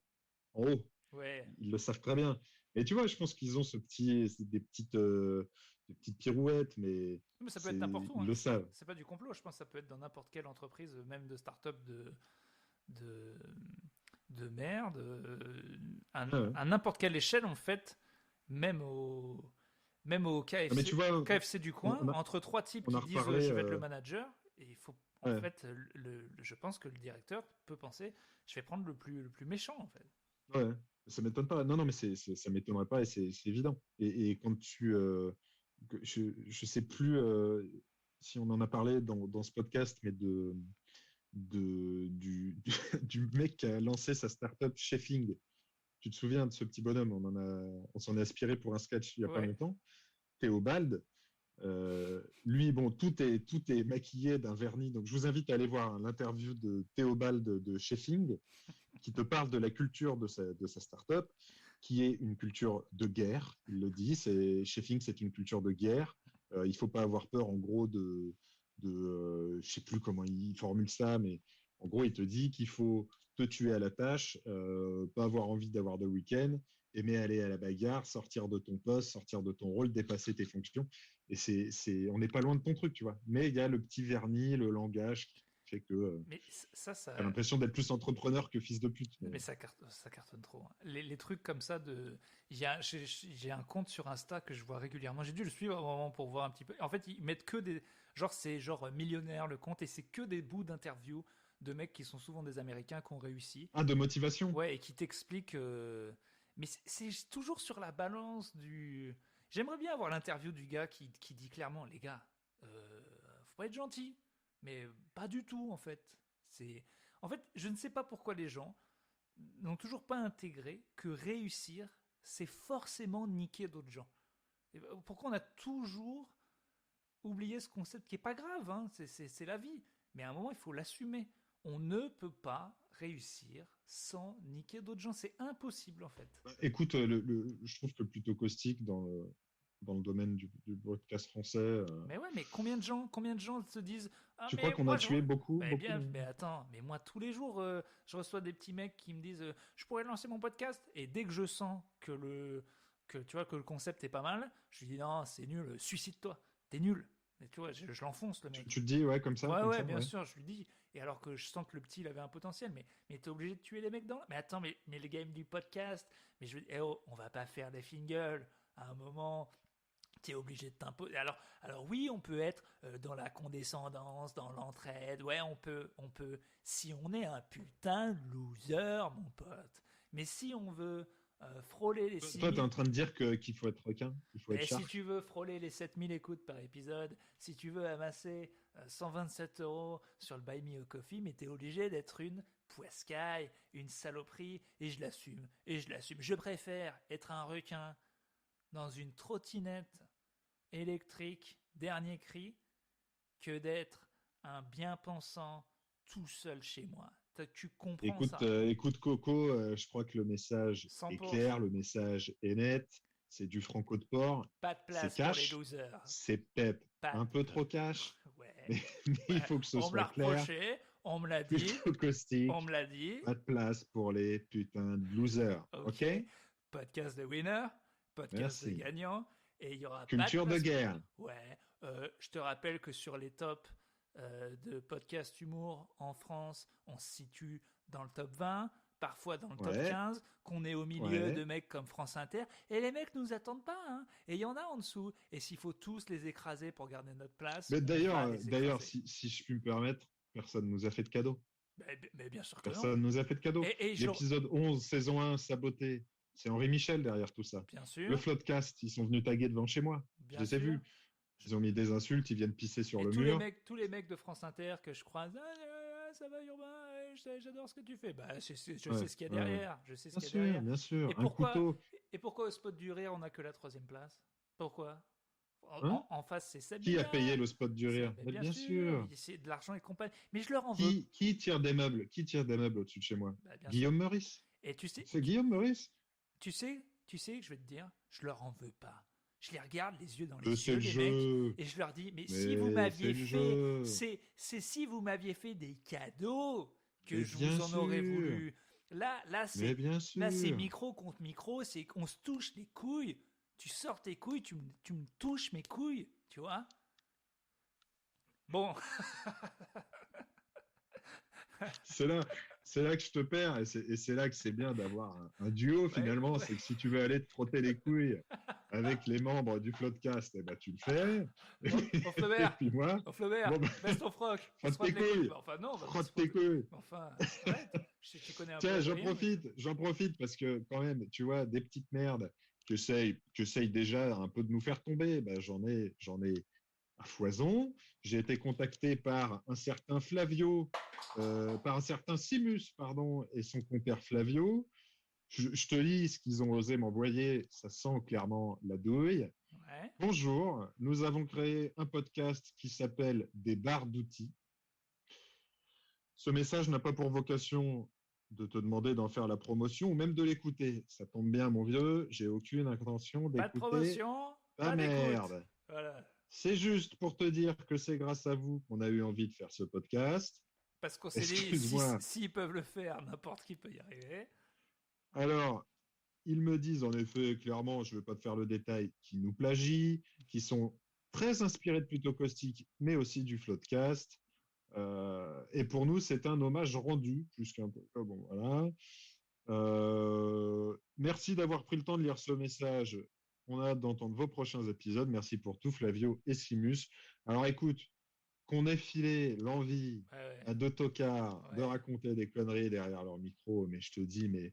en haut, Ouais. ils le savent très bien. Et tu vois, je pense qu'ils ont des petites pirouettes, mais Mais ça peut être n'importe où, ils hein. le savent. C'est pas du complot. Je pense que ça peut être dans n'importe quelle entreprise, même de start-up de, de merde, Ah ouais. à n'importe quelle échelle en fait, même au Ah, mais tu KFC, vois, KFC du coin, entre trois types on a qui disent reparlé. je vais être le manager, et il faut en Ouais, fait, je pense que le directeur peut penser je vais prendre le plus méchant en fait. ouais, ça m'étonne pas. Non, non, mais ça m'étonnerait pas et c'est évident. Et quand je sais plus si on en a parlé dans ce podcast, mais du mec qui a lancé sa startup Chefing. Tu te souviens de ce petit bonhomme? On s'en est aspiré pour un sketch il y a pas Ouais. longtemps. Théobald. Lui, bon, tout est maquillé d'un vernis. Donc, je vous invite à aller voir l'interview de Théobald de Chefing, qui te parle de la culture de sa startup, qui est une culture de guerre. Il le dit, Chefing, c'est une culture de guerre. Il ne faut pas avoir peur, en gros, je ne sais plus comment il formule ça, mais en gros, il te dit qu'il faut te tuer à la tâche, pas avoir envie d'avoir de week-end, aimer aller à la bagarre, sortir de ton poste, sortir de ton rôle, dépasser tes fonctions. Et on n'est pas loin de ton truc, tu vois. Mais il y a le petit vernis, le langage qui fait que Mais tu as l'impression d'être plus entrepreneur que fils de pute. mais ça cartonne trop, hein. Les trucs comme ça j'ai un compte sur Insta que je vois régulièrement. J'ai dû le suivre vraiment pour voir un petit peu. En fait, ils mettent que des c'est genre millionnaire le compte et c'est que des bouts d'interviews de mecs qui sont souvent des Américains qui ont réussi. Ah, de motivation. Ouais, et qui t'expliquent. Mais c'est toujours sur la balance du. J'aimerais bien avoir l'interview du gars qui dit clairement, les gars, faut pas être gentil, mais pas du tout en fait. En fait, je ne sais pas pourquoi les gens n'ont toujours pas intégré que réussir, c'est forcément niquer d'autres gens. Et pourquoi on a toujours oublié ce concept qui est pas grave, hein, c'est la vie. Mais à un moment, il faut l'assumer. On ne peut pas réussir sans niquer d'autres gens. C'est impossible en fait. Écoute, je trouve que plutôt caustique dans le domaine du broadcast français. Mais ouais, mais combien de gens se disent ah Tu crois mais qu'on a moi je tué beaucoup, mais beaucoup bien mais attends mais moi tous les jours je reçois des petits mecs qui me disent je pourrais lancer mon podcast et dès que je sens que tu vois que le concept est pas mal, je lui dis non c'est nul, suicide-toi, t'es nul. Mais tu vois, je l'enfonce, le mec. Tu te dis, ouais, comme ça, Ouais, comme bien ça, ouais. sûr, je lui dis. Et alors que je sens que le petit, il avait un potentiel, mais t'es obligé de tuer les mecs dans la... Mais attends, mais le game du podcast, mais je eh oh, on va pas faire des fingers. À un moment, t'es obligé de t'imposer. Alors oui, on peut être dans la condescendance, dans l'entraide. Ouais, on peut, si on est un putain de loser, mon pote. Mais si on veut frôler les Toi, t'es 6000, en train de dire qu'il faut être requin, qu'il faut être mais si shark. tu veux frôler les 7000 écoutes par épisode, si tu veux amasser 127 € sur le Buy Me a Coffee, mais t'es obligé d'être une poiscaille, une saloperie, et je l'assume, et je l'assume. Je préfère être un requin dans une trottinette électrique, dernier cri, que d'être un bien-pensant tout seul chez moi. Tu comprends Écoute, ça? écoute Coco, je crois que le message est 100%. clair, le message est net. C'est du franco de porc, Pas de c'est place pour les cash, losers. c'est pep. Pas Un peu de... trop cash, Ouais. mais il Ouais. faut que ce On me l'a soit clair, reproché, on me l'a dit, plutôt on caustique. me l'a dit. Pas de place pour les putains de losers. Ok. Ok? Podcast de winner, podcast de Merci. gagnant, et il n'y aura pas de Culture de place pour... guerre. Ouais. Je te rappelle que sur les tops de podcast humour en France, on se situe dans le top 20, parfois dans le top Ouais, 15, qu'on est au milieu ouais. de mecs comme France Inter, et les mecs nous attendent pas, hein. Et il y en a en dessous. Et s'il faut tous les écraser pour garder notre place, Mais on va d'ailleurs, les d'ailleurs, écraser. si je puis me permettre, personne nous a fait de cadeau. Mais bien sûr que non. Personne nous a fait de cadeau. Et je... L'épisode 11, saison 1, saboté. C'est Henri Michel derrière tout ça. Bien Le sûr, Floodcast, ils sont venus taguer devant chez moi. Je bien les ai sûr. vus. Ils ont mis des insultes, ils viennent pisser sur Et le mur. tous les mecs de France Inter que je croise, ça va Urbain, j'adore ce que tu fais. Bah, je sais Ouais, ce qu'il y a ouais, ouais. derrière, je sais ce qu'il y a derrière. Bien sûr. Et Un pourquoi, couteau. et pourquoi au spot du rire on n'a que la troisième place? Pourquoi? Hein? En face c'est Qui a payé 7 milliards. le spot du rire? Mais Mais bien bien sûr, sûr. c'est de l'argent et compagnie. Mais je leur en veux. Qui tire des meubles? Qui tire des meubles au-dessus de chez moi? Bah, bien sûr. Guillaume Meurice. Et C'est Guillaume Meurice. tu sais que je vais te dire, je leur en veux pas. Je les regarde les yeux dans les C'est yeux, le les mecs, jeu. et je leur dis, mais si vous Mais c'est m'aviez le fait, jeu. c'est si vous m'aviez fait des cadeaux que Mais je bien vous en aurais sûr. voulu. Là Mais bien c'est sûr. micro contre micro, c'est qu'on se touche les couilles. Tu sors tes couilles, tu me touches mes couilles, tu vois. Bon, C'est là, c'est là que je te perds et c'est là que c'est bien d'avoir un duo finalement. ouais. C'est que si tu veux aller te frotter les couilles avec les membres du Floodcast, eh ben, tu le fais. Au Et Flaubert, puis moi, au Flaubert, bon, ben, baisse ton froc, on se frotte tes frotte les couilles. couilles, Enfin non, on va pas se frotte tes frotter. couilles. Enfin, arrête. Tu connais un peu Tiens, Adrien, mais... j'en profite parce que quand même, tu vois, des petites merdes que essayent déjà un peu de nous faire tomber, ben, j'en ai à foison. J'ai été contacté par un certain Flavio, par un certain Simus, pardon, et son compère Flavio. Je te lis ce qu'ils ont osé m'envoyer, ça sent clairement la douille. Ouais. Bonjour, nous avons créé un podcast qui s'appelle Des barres d'outils. Ce message n'a pas pour vocation de te demander d'en faire la promotion ou même de l'écouter. Ça tombe bien, mon vieux, j'ai aucune intention Pas de d'écouter promotion, ta pas d'écoute. merde. Voilà. C'est juste pour te dire que c'est grâce à vous qu'on a eu envie de faire ce podcast. Parce qu'on s'est dit, Excuse-moi. s'ils peuvent le faire, n'importe qui peut y arriver. Alors, ils me disent en effet, clairement, je ne vais pas te faire le détail, qui nous plagient, qui sont très inspirés de Plutôt Caustique, mais aussi du Floodcast. Et pour nous, c'est un hommage rendu, plus qu'un peu. Bon, voilà. Merci d'avoir pris le temps de lire ce message. On a hâte d'entendre vos prochains épisodes. Merci pour tout, Flavio et Simus. Alors écoute, qu'on ait filé l'envie à deux tocards de raconter des conneries derrière leur micro, mais je te dis, mais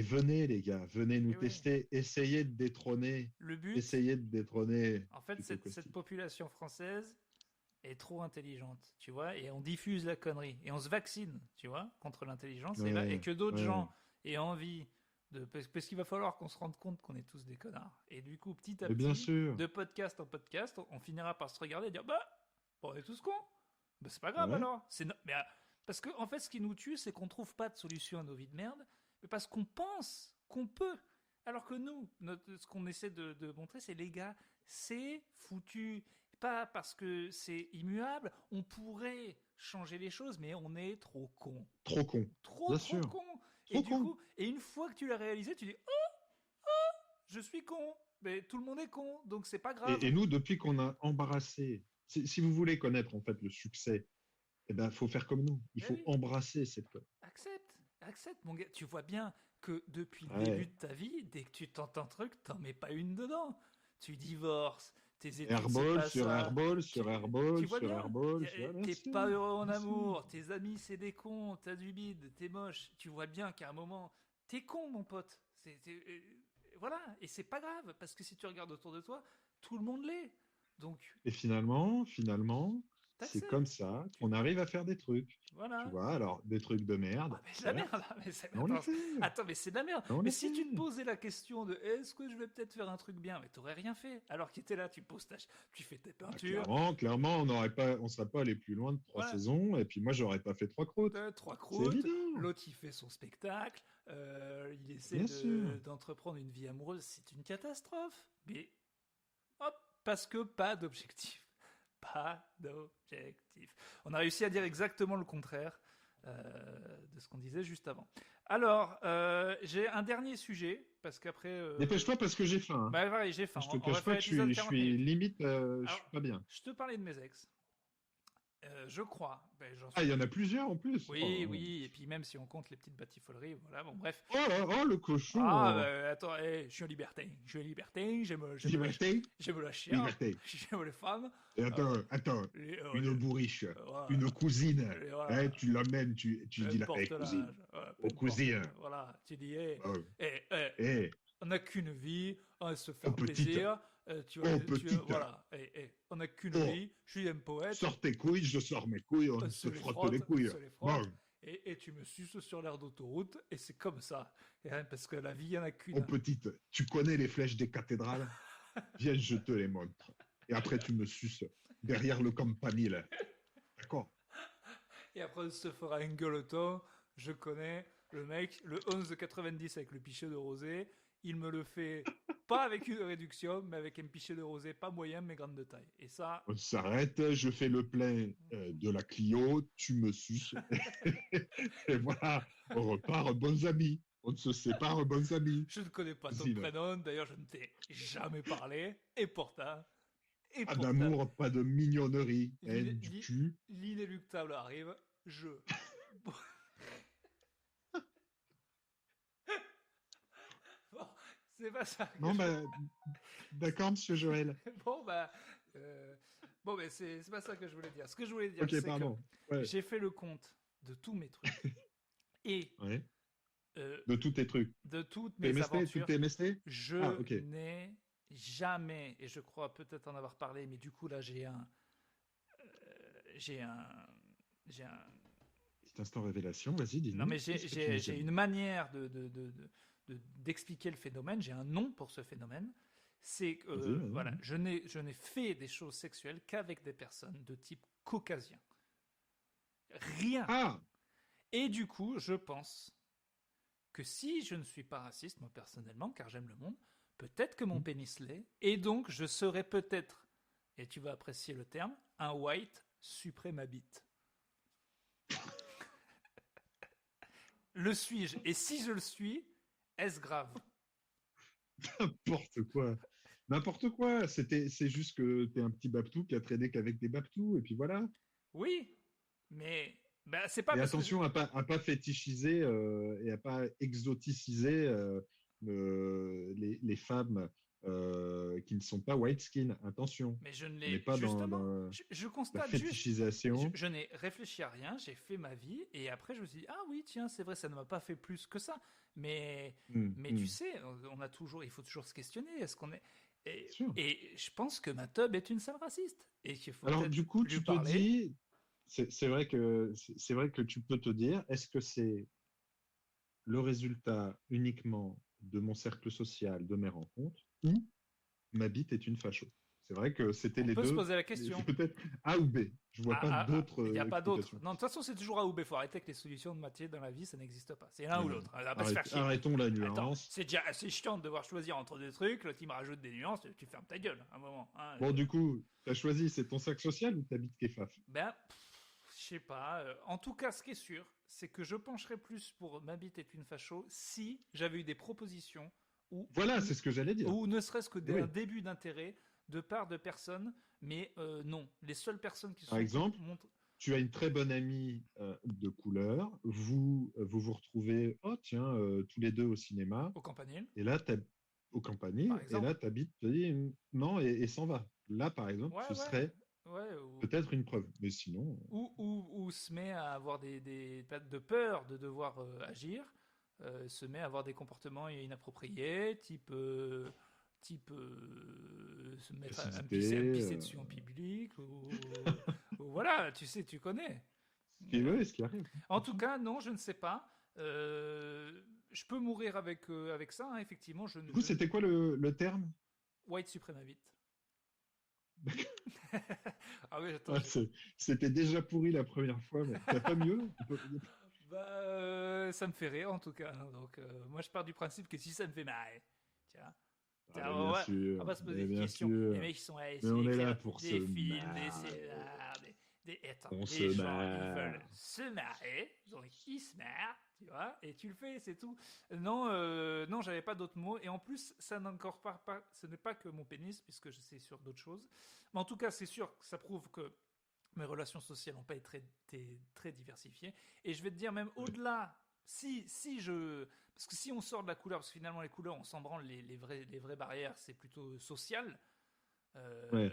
venez les gars, venez nous tester, essayez de détrôner. Le but, essayez de détrôner. En fait, cette population française est trop intelligente, tu vois, et on diffuse la connerie, et on se vaccine, tu vois, contre l'intelligence, et que d'autres gens aient envie parce qu'il va falloir qu'on se rende compte qu'on est tous des connards. Et du coup, petit à petit, de podcast en podcast, on finira par se regarder et dire, bah, on est tous cons. Bah, c'est pas grave alors. Mais, parce que, en fait, ce qui nous tue, c'est qu'on trouve pas de solution à nos vies de merde, mais parce qu'on pense qu'on peut. Alors que nous, ce qu'on essaie de montrer, c'est les gars, c'est foutu. Pas parce que c'est immuable, on pourrait changer les choses, mais on est trop con. Trop con. Trop con. Et du coup, une fois que tu l'as réalisé, tu dis je suis con. Mais tout le monde est con, donc c'est pas grave. Et nous, depuis qu'on a embrassé Si vous voulez connaître en fait le succès, eh ben, faut faire comme nous. Il Eh faut oui, embrasser cette peur. accepte, mon gars. Tu vois bien que depuis le début Ouais. de ta vie, dès que tu tentes un truc, t'en mets pas une dedans. Tu divorces, tes études, c'est Airball pas sur ça. airball Tu, sur tu airball vois sur bien, airball sur. Bien t'es sûr, pas heureux en bien sûr. amour, tes amis, c'est des cons, t'as du bide, t'es moche. Tu vois bien qu'à un moment, t'es con, mon pote. Voilà, et c'est pas grave, parce que si tu regardes autour de toi, tout le monde l'est. Donc, Et finalement, c'est comme t'acceptes. ça Tu, qu'on arrive à faire des trucs. Tu voilà. vois, alors des trucs de Ah, merde, mais c'est de la certes, merde, mais on les fait. attends, mais c'est de la merde. Mais on Mais les si tu te fait. posais la question de est-ce que je vais peut-être faire un truc bien, mais t'aurais rien fait. Alors qu'il était là, tu fais tes Ah, peintures, clairement, on serait pas allé plus loin de 3 voilà, saisons, et puis moi, j'aurais pas fait 3 croûtes. trois C'est croûtes, évident, l'autre il fait son spectacle, il essaie bien sûr. d'entreprendre une vie amoureuse, c'est une catastrophe. Mais hop, parce que pas d'objectif. Pas d'objectif. On a réussi à dire exactement le contraire de ce qu'on disait juste avant. Alors, j'ai un dernier sujet, parce qu'après... Dépêche-toi parce que j'ai faim, hein. bah ouais, j'ai faim. Je te On va cache faire pas que l'épisode je 40 suis minutes. limite, je Alors, suis pas bien. je te parlais de mes ex. Je crois, ben, j'en Ah, suis... il y en a plusieurs en plus. Oui, Oh, oui, et puis même si on compte les petites batifoleries, voilà, bon, bref. oh, le Ah, cochon. ben, attends, je suis un libertin. Je suis un libertin, Liberté, j'aime la chair, liberté. j'aime les femmes. Et Euh, attends, une les- bourriche, voilà, une cousine. voilà, Hein, tu l'emmènes, tu peu dis là, importe cousine, l'âge, voilà, peu oh importe, cousine, voilà, tu dis, hé, oh, hé, hé, on n'a qu'une vie, on va se oh faire petite, plaisir, oh petite, voilà, on n'a qu'une oh, vie, je suis un poète, sors tes couilles, je sors mes couilles, on se frotte les on couilles. se les frotte, Bon, et tu me suces sur l'air d'autoroute, et c'est comme ça, parce que la vie, il n'y en a oh qu'une. petite, tu connais les flèches des cathédrales? Viens, je te les montre. Et après, tu me suces derrière le campanile. D'accord? Et après, on se fera un gueuleton. Je connais le mec, le 11,90 avec le pichet de rosé. Il me le fait pas avec une réduction, mais avec un pichet de rosé pas moyen, mais grande de taille. Et ça, On s'arrête, je fais le plein de la Clio, tu me suces. Et voilà, on repart bons amis. On se sépare bons amis. je ne connais pas ton Cousine. prénom. D'ailleurs, je ne t'ai jamais parlé. Et Pas pourtant, d'amour, pas de mignonnerie, hein, du cul. l'inéluctable arrive. Je. Bon, c'est pas ça que Non, je... ben, d'accord, monsieur Joël. Bon, bah. Bon, mais c'est pas ça que je voulais dire. Ce que je voulais dire, Ok, c'est que pardon. Ouais, j'ai fait le compte de tous mes trucs et ouais. euh, De tous tes trucs. de toutes Tes mes MST, tous aventures. tes MST? Ah, Je ok. n'ai jamais, et je crois peut-être en avoir parlé, mais du coup là j'ai un, j'ai un, Petit instant révélation, vas-y, non mais dis-nous. Qu'est-ce que tu nous as j'ai dit? une manière d'expliquer le phénomène. J'ai un nom pour ce phénomène. C'est que Vas-y, vas-y, voilà, vas-y. je n'ai fait des choses sexuelles qu'avec des personnes de type caucasien. Rien. Ah, Et du coup, je pense que si je ne suis pas raciste, moi personnellement, car j'aime le monde, peut-être que mon pénis l'est, et donc je serais peut-être, et tu vas apprécier le terme, un white suprémabite. Le suis-je? Et si je le suis, est-ce grave? n'importe quoi. N'importe quoi. C'est juste que t'es un petit Baptou qui a traîné qu'avec des Baptous, et puis voilà. Oui, mais bah, c'est pas Et parce que attention à pas fétichiser et à pas exoticiser les femmes qui ne sont pas white skin. Attention, mais je ne on n'est l'ai pas justement. dans Je la constate juste. fétichisation. Je n'ai réfléchi à rien. J'ai fait ma vie et après je me suis dit ah oui tiens c'est vrai ça ne m'a pas fait plus que ça. Mais tu Mm. sais on a toujours il faut toujours se questionner est-ce qu'on est Sûr. et je pense que ma tub est une sale raciste et qu'il faut Alors peut-être du coup, lui tu te parler. dis, c'est vrai que tu peux te dire, est-ce que c'est le résultat uniquement de mon cercle social, de mes rencontres, ou ma bite est une facho? C'est vrai que c'était On les peut se deux, poser la question. peut-être A ou B. Je vois pas d'autres Il n'y a pas d'autre. explications. Non, de toute façon, c'est toujours A ou B. Faut arrêter avec les solutions de Mathieu dans la vie, ça n'existe pas. C'est l'un ou l'autre. On va pas se faire chier. Arrêtons la Attends, nuance. c'est déjà assez chiant de devoir choisir entre deux trucs. L'autre, il me rajoute des nuances. Tu fermes ta gueule à un moment. Hein. Bon, du coup, tu as choisi, c'est ton sac social ou ta bite qui est faf? Ben, je sais pas. En tout cas, ce qui est sûr, c'est que je pencherais plus pour ma bite est une facho si j'avais eu des propositions ou, Voilà, c'est ce que j'allais dire. ou ne serait-ce que Oui, un début d'intérêt de part de personnes, mais non. Les seules personnes qui Par sont exemple, montrées tu as une très bonne amie de couleur, vous retrouvez, oh tiens, tous les deux au cinéma, au campanile, et là, au par campanile, et exemple. là, t'habites, tu dis non, et s'en va. Là, par exemple, Ouais, ce ouais, serait ouais. peut-être une preuve, mais sinon, Ou se met à avoir de peur de devoir agir, se met à avoir des comportements inappropriés, type se mettre à me facilité, pisser dessus en public, ou voilà, tu sais, tu connais. ouais, ce qui arrive, En bien tout sûr. cas, non, je ne sais pas. Je peux mourir avec ça, hein, effectivement. Du coup, c'était quoi le terme? White supremaciste. Ah oui, attends, Ah, c'était déjà pourri la première fois, mais t'as pas mieux? bah, ça me fait rire en tout cas, hein. Donc, moi, je pars du principe que si ça me fait marrer, tiens, Ah, tiens, mais bien on sûr, va se poser mais des bien questions. Les sûr. mecs, ils sont à Mais essayer on est là d'écrire pour se des films, des marrer. scénars, attends, On se les gens, ils veulent marre. se marrer, donc ils se marrent, tu vois, et tu le fais, c'est tout. Non, non, j'avais pas d'autres mots. Et en plus, ça n'encore pas, ce n'est pas que mon pénis, puisque je sais sur d'autres choses. Mais en tout cas, c'est sûr que ça prouve que mes relations sociales n'ont pas été très diversifiées. Et je vais te dire, même au-delà, si je. Parce que si on sort de la couleur, parce que finalement, les couleurs, on s'en branle, les vraies barrières, c'est plutôt social. Ouais.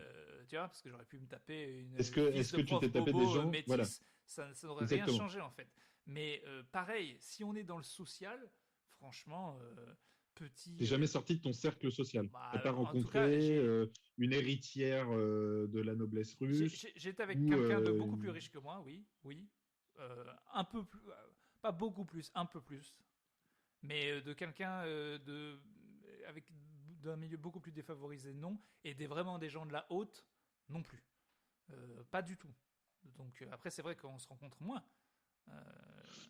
Tu vois, parce que j'aurais pu me taper Est-ce une que, fils est-ce de que tu prof t'es tapé des bobo gens? Voilà, métisse, ça n'aurait rien exactement. changé en fait. Mais pareil, si on est dans le social, franchement, T'es petit. jamais sorti de ton cercle social. T'as pas Bah, en tout cas, rencontré une héritière de la noblesse russe j'étais avec ou quelqu'un de beaucoup plus riche que moi, oui, oui. Un peu plus, pas beaucoup plus, un peu plus. Mais de quelqu'un avec d'un milieu beaucoup plus défavorisé, non. Et vraiment des gens de la haute, non plus. Pas du tout. Donc après, c'est vrai qu'on se rencontre moins. Euh,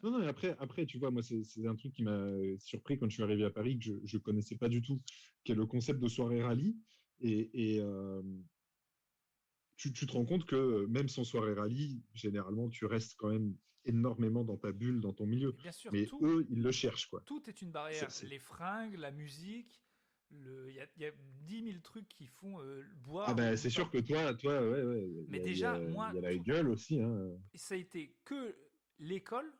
Non, non, après, tu vois, moi, c'est un truc qui m'a surpris quand je suis arrivé à Paris, que je connaissais pas du tout, qui est le concept de soirée rallye. Et tu te rends compte que même sans soirée rallye, généralement, tu restes quand même énormément dans ta bulle, dans ton milieu. et bien sûr, Mais eux, ils le cherchent, quoi. tout est une C'est- barrière. c'est- Les fringues, la musique, il y a 10 000 trucs qui font Ah boire en ben, même c'est sûr temps. que toi, ouais, ouais, Mais déjà, moi, il y a la gueule aussi, hein. ça a été que l'école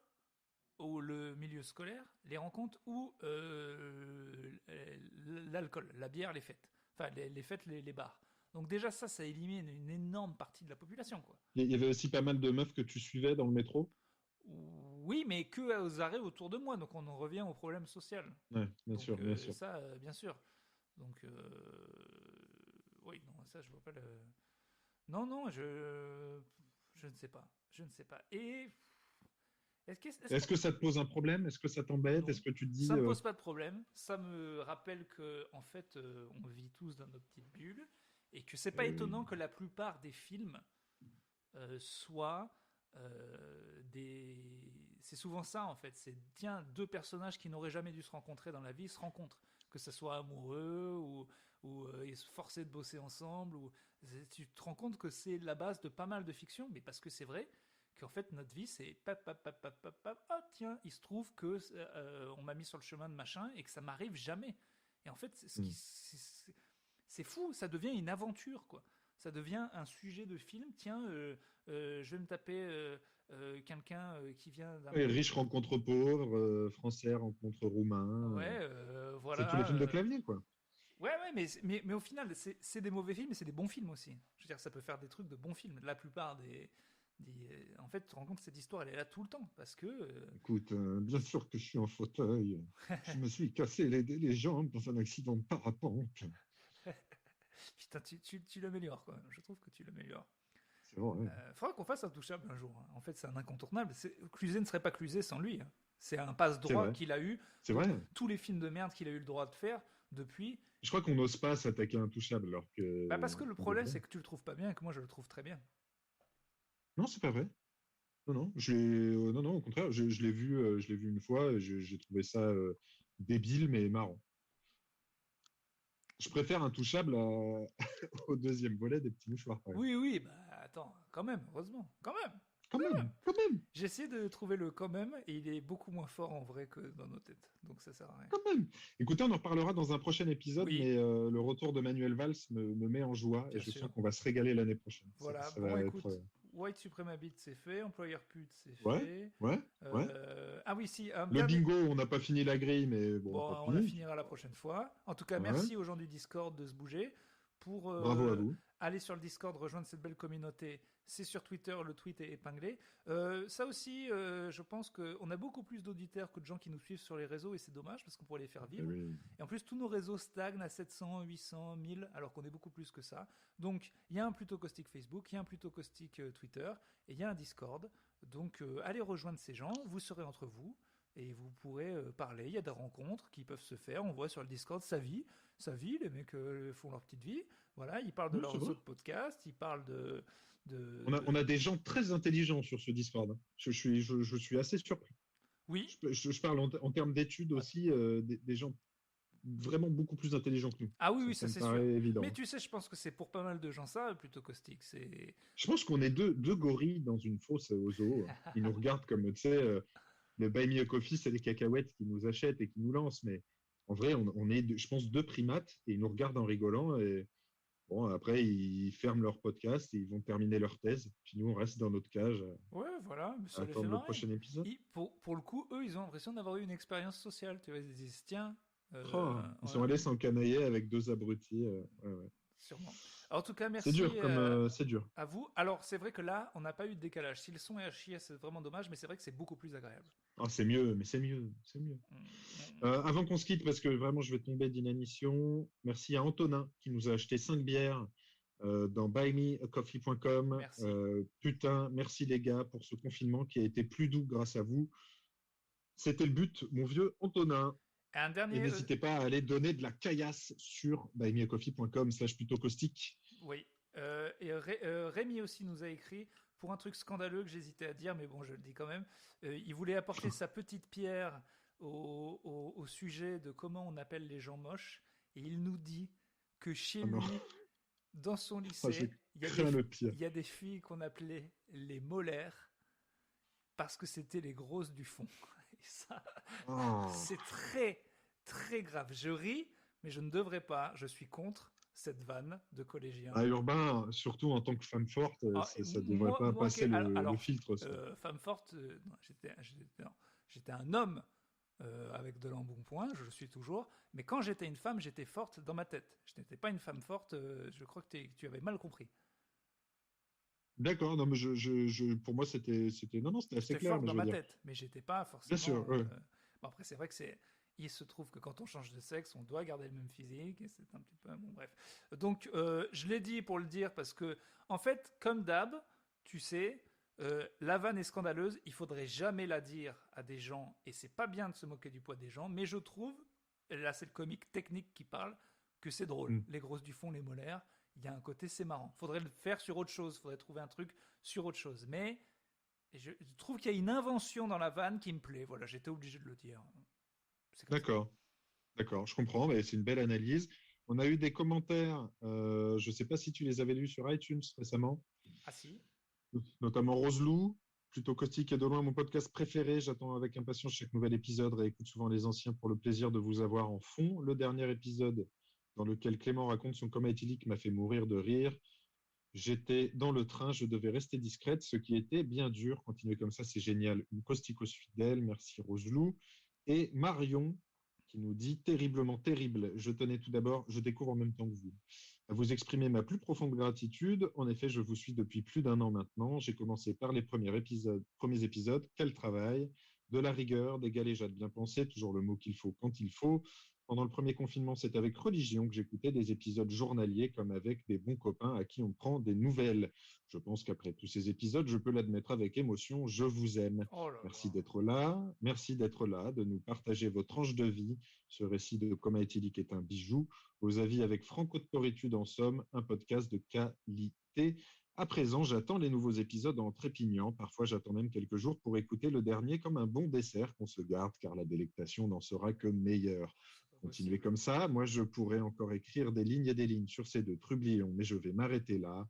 ou le milieu scolaire, les rencontres ou l'alcool, la bière, les fêtes. Enfin, les fêtes, les bars. Donc déjà, ça élimine une énorme partie de la population, quoi. Il y avait aussi pas mal de meufs que tu suivais dans le métro. Oui, mais que aux arrêts autour de moi, donc on en revient au problème social. Ouais, bien Donc sûr, bien sûr. ça, bien sûr. Donc oui, non, ça je vois pas le. Non, non, je ne sais pas, je ne sais pas. Et est-ce Est-ce qu'on que ça te pose un problème? Est-ce que ça t'embête? non, Est-ce que tu te dis, ça me pose pas de problème. Ça me rappelle que en fait, on vit tous dans nos petites bulles et que c'est pas oui. étonnant que la plupart des films soient c'est souvent ça en fait. C'est tiens deux personnages qui n'auraient jamais dû se rencontrer dans la vie se rencontrent, que ce soit amoureux ou ils se forcer de bosser ensemble. Ou tu te rends compte que c'est la base de pas mal de fiction, mais parce que c'est vrai qu'en fait notre vie c'est pap pap pap pap pap pap. Ah tiens, il se trouve que on m'a mis sur le chemin de machin et que ça m'arrive jamais. Et en fait, Hmm. c'est fou, ça devient une aventure quoi. Ça devient un sujet de film. Tiens, je vais me taper quelqu'un qui vient d'un Ouais, milieu. riche rencontre pauvre, français rencontre roumain. Ouais, C'est tous les voilà. films de clavier, quoi. Ouais, ouais, mais au final, c'est des mauvais films, mais c'est des bons films aussi. Je veux dire, ça peut faire des trucs de bons films. La plupart en fait, tu te rends compte que cette histoire, elle est là tout le temps. Parce que. Écoute, bien sûr que je suis en fauteuil. Je me suis cassé les jambes dans un accident de parapente. Putain, tu l'améliores, quoi. Je trouve que tu l'améliores. C'est vrai. Faudra qu'on fasse un touchable un jour, hein. En fait, c'est un incontournable. Cluzet ne serait pas Cluzet sans lui, hein. C'est un C'est passe-droit vrai. qu'il a eu C'est dans vrai. tous les films de merde qu'il a eu le droit de faire depuis. Je crois qu'on n'ose pas s'attaquer à un touchable alors Bah que parce que le on problème, devrait. c'est que tu le trouves pas bien et que moi, je le trouve très bien. Non, c'est pas vrai. Non, non, non, non, au contraire, je l'ai vu une fois, et j'ai trouvé ça débile mais marrant. Je préfère Intouchable au deuxième volet des Petits Mouchoirs, par exemple. Oui, oui, bah attends, quand même, heureusement, quand même. Quand Quand même, même. quand même, J'ai essayé de trouver le quand même et il est beaucoup moins fort en vrai que dans nos têtes. Donc ça sert à rien. quand même. Écoutez, on en reparlera dans un prochain épisode, Oui, mais le retour de Manuel Valls me met en joie et bien je sûr. sens qu'on va se régaler l'année prochaine. Voilà, Ça bon va écoute, être. White Supremabit c'est fait, Employer Pute c'est Ouais, fait. ouais, ouais. Ah oui, si, un Le dernier. bingo, on n'a pas fini la grille, mais bon, Bon, tant on la pis. finira la prochaine fois. En tout cas, Ouais. merci aux gens du Discord de se bouger. Pour Bravo à vous. aller sur le Discord, rejoindre cette belle communauté, c'est sur Twitter, le tweet est épinglé. Ça aussi, je pense qu'on a beaucoup plus d'auditeurs que de gens qui nous suivent sur les réseaux et c'est dommage parce qu'on pourrait les faire Eh vivre. oui. Et en plus, tous nos réseaux stagnent à 700, 800, 1000, alors qu'on est beaucoup plus que ça. Donc, il y a un plutôt caustique Facebook, il y a un plutôt caustique Twitter, et il y a un Discord. Donc, allez rejoindre ces gens, vous serez entre vous, et vous pourrez parler. Il y a des rencontres qui peuvent se faire. On voit sur le Discord sa vie, les mecs font leur petite vie. Voilà, ils parlent de Oui, c'est leurs vrai. autres podcasts, ils parlent On a des gens très intelligents sur ce Discord, hein. Je suis assez surpris. Oui, Je parle en termes d'études ouais. aussi, des gens vraiment beaucoup plus intelligents que nous. Ah oui, oui, ça Ça me c'est sûr. paraît évident, Mais hein. tu sais, je pense que c'est pour pas mal de gens ça, plutôt caustique. C'est Je pense qu'on est deux gorilles dans une fosse au zoo, hein. Ils nous regardent comme, tu sais, le Buy Me a Coffee, c'est les cacahuètes qui nous achètent et qui nous lancent. Mais en vrai, on est, je pense, deux primates et ils nous regardent en rigolant. Et bon, après, ils ferment leur podcast et ils vont terminer leur thèse. Puis nous, on reste dans notre cage ouais, voilà, mais à ça les fait attendre le marrer. prochain épisode. Pour le coup, eux, ils ont l'impression d'avoir eu une expérience sociale. Tu vois, ils disent, tiens, Oh, ils sont ouais, allés s'encanailler avec deux abrutis. Ouais, ouais. sûrement. En tout cas, C'est dur merci c'est dur. à vous. Alors, c'est vrai que là, on n'a pas eu de décalage. Si le son est à chier, c'est vraiment dommage, mais c'est vrai que c'est beaucoup plus agréable. Ah, c'est mieux, mais c'est mieux, c'est mieux. Avant qu'on se quitte, parce que vraiment je vais tomber d'inanition, merci à Antonin qui nous a acheté 5 bières dans buymeacoffee.com. Merci. Putain, merci les gars pour ce confinement qui a été plus doux grâce à vous. C'était le but, mon vieux Antonin. Un Et dernier, n'hésitez pas à aller donner de la caillasse sur buymeacoffee.com/plutôt caustique. oui. Et Rémi aussi nous a écrit pour un truc scandaleux que j'hésitais à dire, mais bon, je le dis quand même. Il voulait apporter sa petite pierre au sujet de comment on appelle les gens moches, et il nous dit que chez Ah non, lui, dans son ah, je lycée, crains le pire. il y a des filles qu'on appelait les molaires parce que c'était les grosses du fond. Et ça, Oh. c'est très, très grave. Je ris, mais je ne devrais pas. Je suis contre cette vanne de collégien. À Urbain, surtout en tant que femme forte, Ah, ça ne devrait pas passer le filtre. Ça. Femme forte, non, j'étais un homme avec de l'embonpoint, je le suis toujours, mais quand j'étais une femme, j'étais forte dans ma tête. Je n'étais pas une femme forte, je crois que tu avais mal compris. D'accord, non, mais pour moi, non, non, c'était assez J'étais clair, forte mais dans je veux ma dire. tête, mais j'étais pas Bien forcément. sûr, ouais. Bon, après, c'est vrai que il se trouve que quand on change de sexe, on doit garder le même physique, et c'est un petit peu. Bon, bref. Donc, je l'ai dit pour le dire parce que, en fait, comme d'hab, tu sais, la vanne est scandaleuse, il faudrait jamais la dire à des gens, et c'est pas bien de se moquer du poids des gens, mais je trouve, et là c'est le comique technique qui parle, que c'est drôle. Mm. Les grosses du fond, les molaires, il y a un côté, c'est marrant. Faudrait le faire sur autre chose, faudrait trouver un truc sur autre chose. Mais je trouve qu'il y a une invention dans la vanne qui me plaît. Voilà, j'étais obligé de le dire. C'est comme ça. D'accord, d'accord, je comprends, mais c'est une belle analyse. On a eu des commentaires, je ne sais pas si tu les avais lus sur iTunes récemment, Ah si. notamment Roselou, plutôt caustique et de loin mon podcast préféré. J'attends avec impatience chaque nouvel épisode, réécoute souvent les anciens pour le plaisir de vous avoir en fond. Le dernier épisode dans lequel Clément raconte son coma éthylique m'a fait mourir de rire. J'étais dans le train, je devais rester discrète, ce qui était bien dur. Continuer comme ça, c'est génial. Une causticos fidèle, merci Roselou. Et Marion, qui nous dit terriblement terrible. Je tenais tout d'abord, je découvre en même temps que vous, à vous exprimer ma plus profonde gratitude. En effet, je vous suis depuis plus d'un an maintenant. J'ai commencé par les premiers épisodes. Quel travail, de la rigueur, des galéjades bien pensées, toujours le mot qu'il faut quand il faut. Pendant le premier confinement, c'est avec religion que j'écoutais des épisodes journaliers comme avec des bons copains à qui on prend des nouvelles. Je pense qu'après tous ces épisodes, je peux l'admettre avec émotion, je vous aime. Oh là Merci là. d'être là, de nous partager vos tranches de vie. Ce récit de coma éthylique est un bijou. Vos avis avec Franco de Poritude, en somme, un podcast de qualité. À présent, j'attends les nouveaux épisodes en trépignant. Parfois, j'attends même quelques jours pour écouter le dernier comme un bon dessert qu'on se garde, car la délectation n'en sera que meilleure. C'est pas Continuez possible. comme ça. Moi, je pourrais encore écrire des lignes et des lignes sur ces deux trublions, mais je vais m'arrêter là.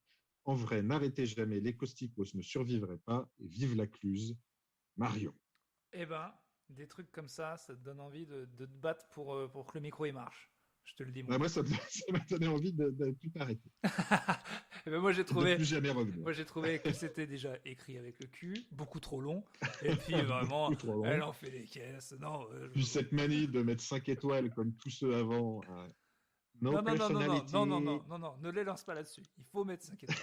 En vrai, n'arrêtez jamais, les Costicos ne survivraient pas. Et vive la Cluse, Marion. Eh ben, des trucs comme ça te donne envie de te battre pour que le micro il marche. Je te le dis, moi. Moi, ça m'a donné envie de tout arrêter. Eh ben, moi, j'ai Et de trouvé, plus jamais revenir. moi, j'ai trouvé que c'était déjà écrit avec le cul, beaucoup trop long. Et puis, vraiment, Beaucoup trop long. elle en fait des caisses. Non, Puis cette manie de mettre 5 étoiles comme tous ceux avant. No non, personality. non, ne les lance pas là-dessus. Il faut mettre 5 étoiles.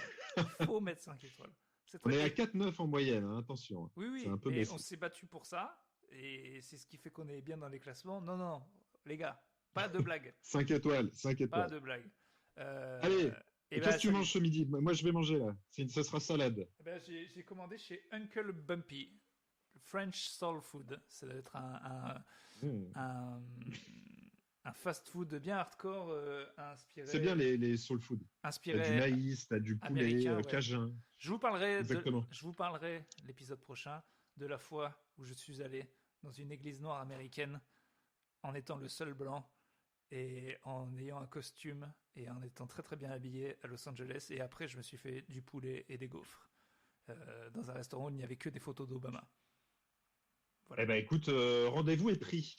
Il faut mettre 5 étoiles. C'est On très... est à 4,9 en moyenne, hein, attention. Oui, C'est un peu et baissé. on s'est battu pour ça. Et c'est ce qui fait qu'on est bien dans les classements. Non, les gars, pas de blague. 5 étoiles, 5 Pas étoiles. de blague. Allez, et qu'est-ce que tu manges ce midi? Moi, je vais manger là. Ça sera salade. Ben, j'ai commandé chez Uncle Bumpy, French Soul Food. Ça doit être un fast-food bien hardcore inspiré. C'est bien les soul food. Inspiré. T'as du maïs, t'as du poulet, cajun. Je vous parlerai. Exactement. Je vous parlerai l'épisode prochain de la fois où je suis allé dans une église noire américaine en étant le seul blanc et en ayant un costume et en étant très très bien habillé à Los Angeles. Et après, je me suis fait du poulet et des gaufres dans un restaurant où il n'y avait que des photos d'Obama. Voilà. Eh ben écoute, rendez-vous est pris.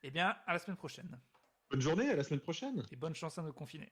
Eh bien, à la semaine prochaine. Bonne journée, à la semaine prochaine. Et bonne chance à nos confinés.